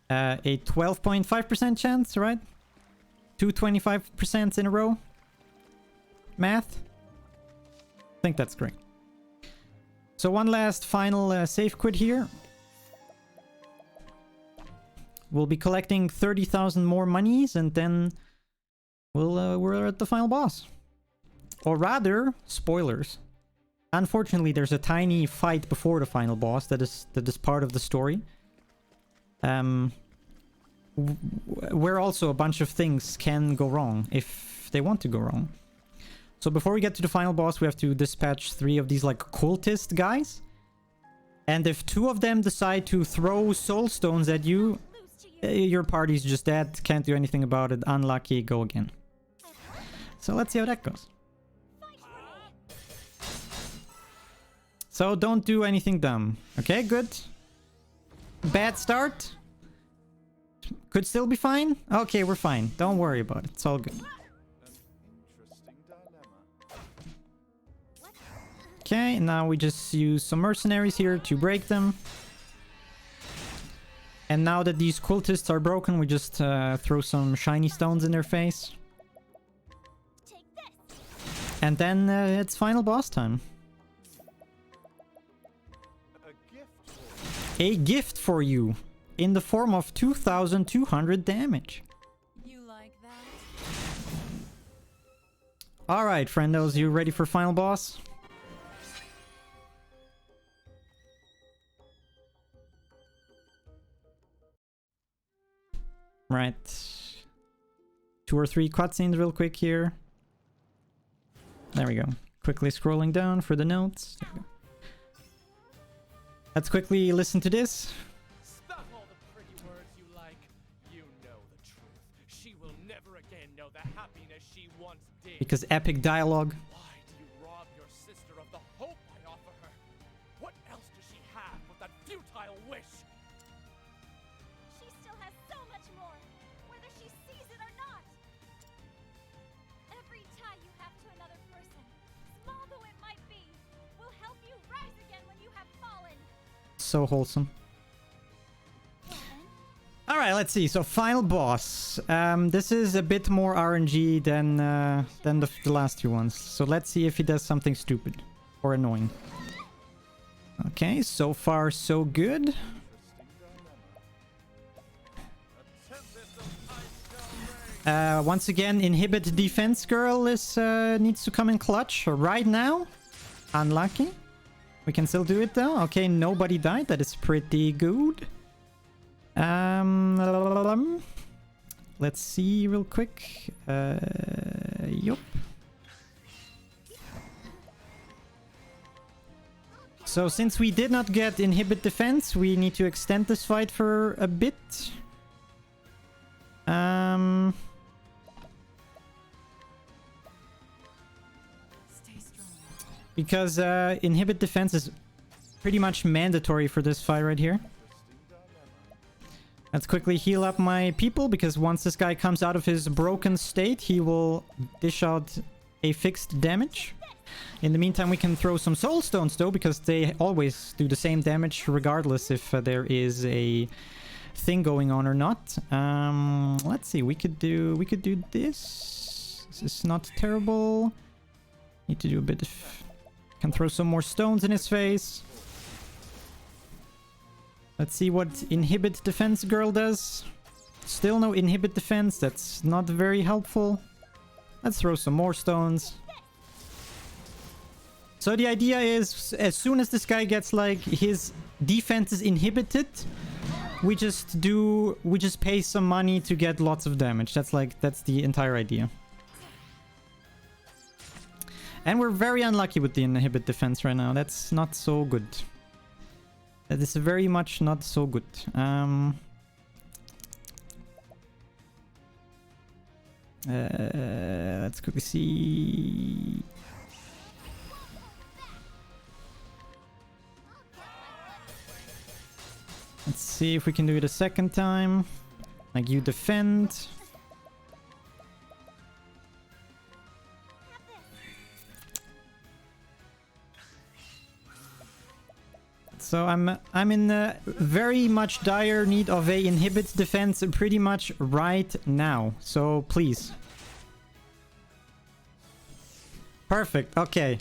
a 12.5% chance, right? 225% in a row. Math? I think that's great. So one last final save quit here. We'll be collecting 30,000 more monies, and then we're at the final boss. Or rather, spoilers. Unfortunately, there's a tiny fight before the final boss that is part of the story. Where also a bunch of things can go wrong if they want to go wrong. So before we get to the final boss, we have to dispatch 3 of these like cultist guys. And if 2 of them decide to throw soul stones at you, your party's just dead. Can't do anything about it. Unlucky. Go again. So let's see how that goes. So don't do anything dumb. Okay, good. Bad start. Could still be fine. Okay, we're fine. Don't worry about it. It's all good. Okay, now we just use some mercenaries here to break them. And now that these cultists are broken, we just throw some shiny stones in their face. And then it's final boss time. A gift for you in the form of 2,200 damage. You like that? Alright, friendos, you ready for final boss? Right. 2 or 3 cutscenes real quick here. There we go. Quickly scrolling down for the notes. There we go. Let's quickly listen to this. Stop all the pretty words you like. You know the truth. She will never again know the happiness she once did. Because epic dialogue. Why do you rob your sister of the hope I offer her? What else does she have but that futile wish? She still has so much more, whether she sees it or not. Every tie you have to another person, small though it might be, will help you rise again when you have fallen. So wholesome. Alright, let's see. So, final boss. This is a bit more RNG than the last 2 ones. So, let's see if he does something stupid or annoying. Okay, so far so good. Once again, inhibit defense girl is needs to come in clutch right now. Unlucky. We can still do it though. Okay, nobody died. That is pretty good. Let's see real quick. Yup. So since we did not get inhibit defense, we need to extend this fight for a bit. Because inhibit defense is pretty much mandatory for this fight right here. Let's quickly heal up my people, because once this guy comes out of his broken state, he will dish out a fixed damage. In the meantime, we can throw some soul stones though, because they always do the same damage regardless if there is a thing going on or not. Let's see, we could do this. This is not terrible. Need to do a bit of... Can throw some more stones in his face. Let's see what inhibit defense girl does. Still no inhibit defense. That's not very helpful. Let's throw some more stones. So the idea is, as soon as this guy gets like his defense is inhibited, we just pay some money to get lots of damage. That's the entire idea. And we're very unlucky with the inhibit defense right now. That's not so good. That is very much not so good. Let's quickly see. Let's see if we can do it a second time. Like, you defend. So I'm in very much dire need of a inhibit defense pretty much right now. So please. Perfect. Okay.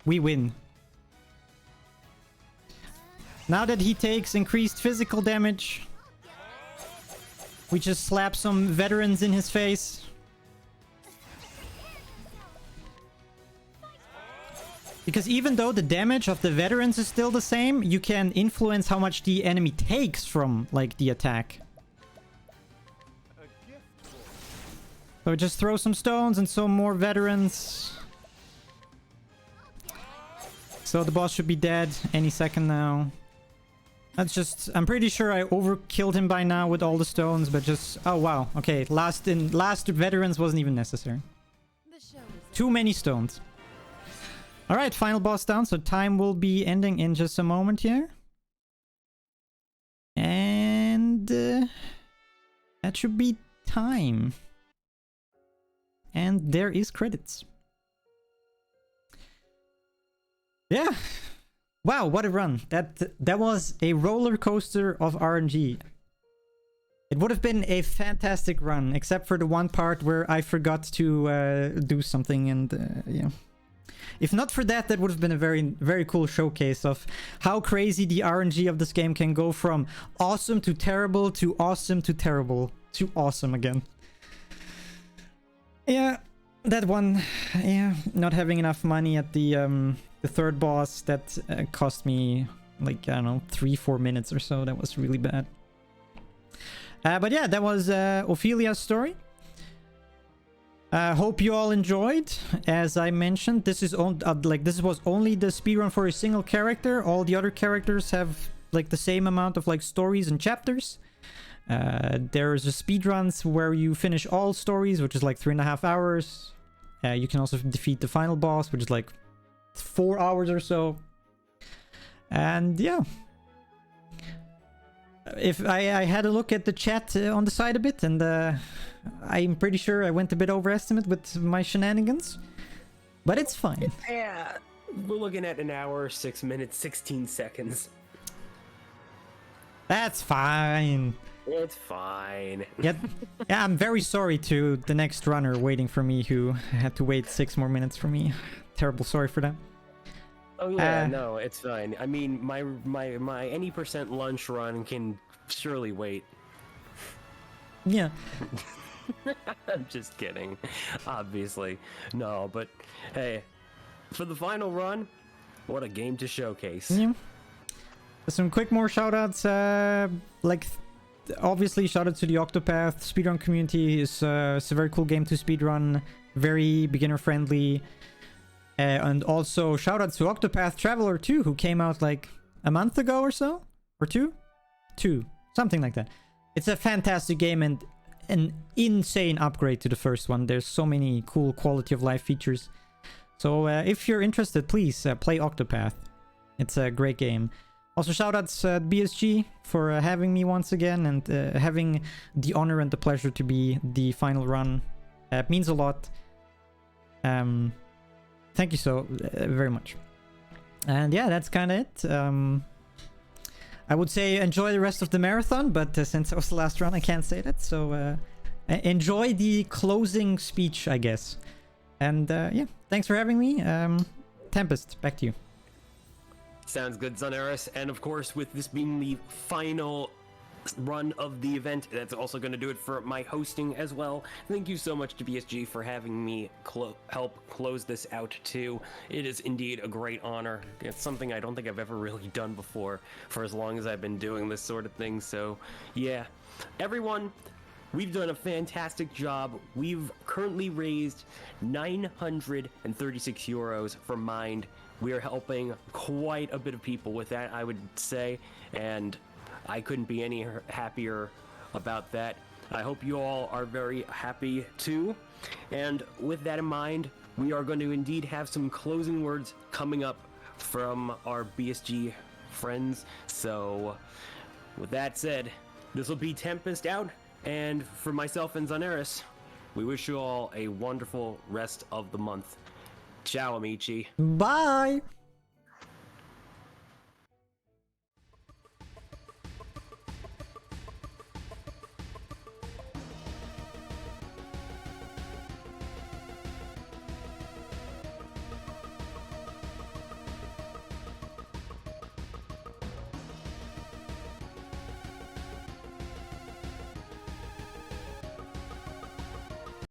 We win. Now that he takes increased physical damage, we just slap some veterans in his face. Because even though the damage of the veterans is still the same, you can influence how much the enemy takes from, like, the attack. So just throw some stones and some more veterans. So the boss should be dead any second now. That's just... I'm pretty sure I overkilled him by now with all the stones, but just... Oh, wow. Okay, last veterans wasn't even necessary. Too many stones. Alright, final boss down, so time will be ending in just a moment here. And... that should be time. And there is credits. Yeah! Wow, what a run. That was a roller coaster of RNG. It would have been a fantastic run, except for the one part where I forgot to do something and, yeah. If not for that, that would have been a very, very cool showcase of how crazy the RNG of this game can go from awesome to terrible to awesome to terrible to awesome again. Yeah, that one, yeah, not having enough money at the third boss, that cost me, like, I don't know, 3-4 minutes or so. That was really bad. But yeah, that was Ophilia's story. Hope you all enjoyed. As I mentioned, this is this was only the speedrun for a single character. All the other characters have like the same amount of like stories and chapters. There's a speedruns where you finish all stories, which is like 3.5 hours. You can also defeat the final boss, which is like 4 hours or so. And yeah, if I had a look at the chat on the side a bit, and I'm pretty sure I went a bit overestimate with my shenanigans, but it's fine. Yeah, we're looking at an hour, 6 minutes, 16 seconds. That's fine. It's fine. Yeah, I'm very sorry to the next runner waiting for me who had to wait 6 more minutes for me. Terrible sorry for that. Oh yeah, no, it's fine. I mean, my any percent lunch run can surely wait. Yeah. I'm just kidding, obviously. No, but hey, for the final run, what a game to showcase. Yeah. Some quick more shoutouts. Obviously, shout out to the Octopath speedrun community. It's a very cool game to speedrun, very beginner friendly. And also shout out to Octopath Traveler 2, who came out like a month ago or so, or two, something like that. It's a fantastic game and an insane upgrade to the first one. There's so many cool quality of life features. So if you're interested, please play Octopath. It's a great game. Also shout outs BSG for having me once again and having the honor and the pleasure to be the final run. It means a lot. Thank you so very much. And yeah, that's kind of it. I would say enjoy the rest of the marathon, but since it was the last run, I can't say that. So enjoy the closing speech, I guess. And yeah, thanks for having me. Tempest, back to you. Sounds good, Xoneris. And of course, with this being the final run of the event, that's also going to do it for my hosting as well. Thank you so much to BSG for having me help close this out too. It is indeed a great honor. It's something I don't think I've ever really done before for as long as I've been doing this sort of thing. So yeah, everyone, we've done a fantastic job. We've currently raised 936 euros for Mind. We are helping quite a bit of people with that, I would say, and I couldn't be any happier about that. I hope you all are very happy too. And with that in mind, we are going to indeed have some closing words coming up from our BSG friends. So with that said, this will be Tempest out. And for myself and Xoneris, we wish you all a wonderful rest of the month. Ciao, amici. Bye!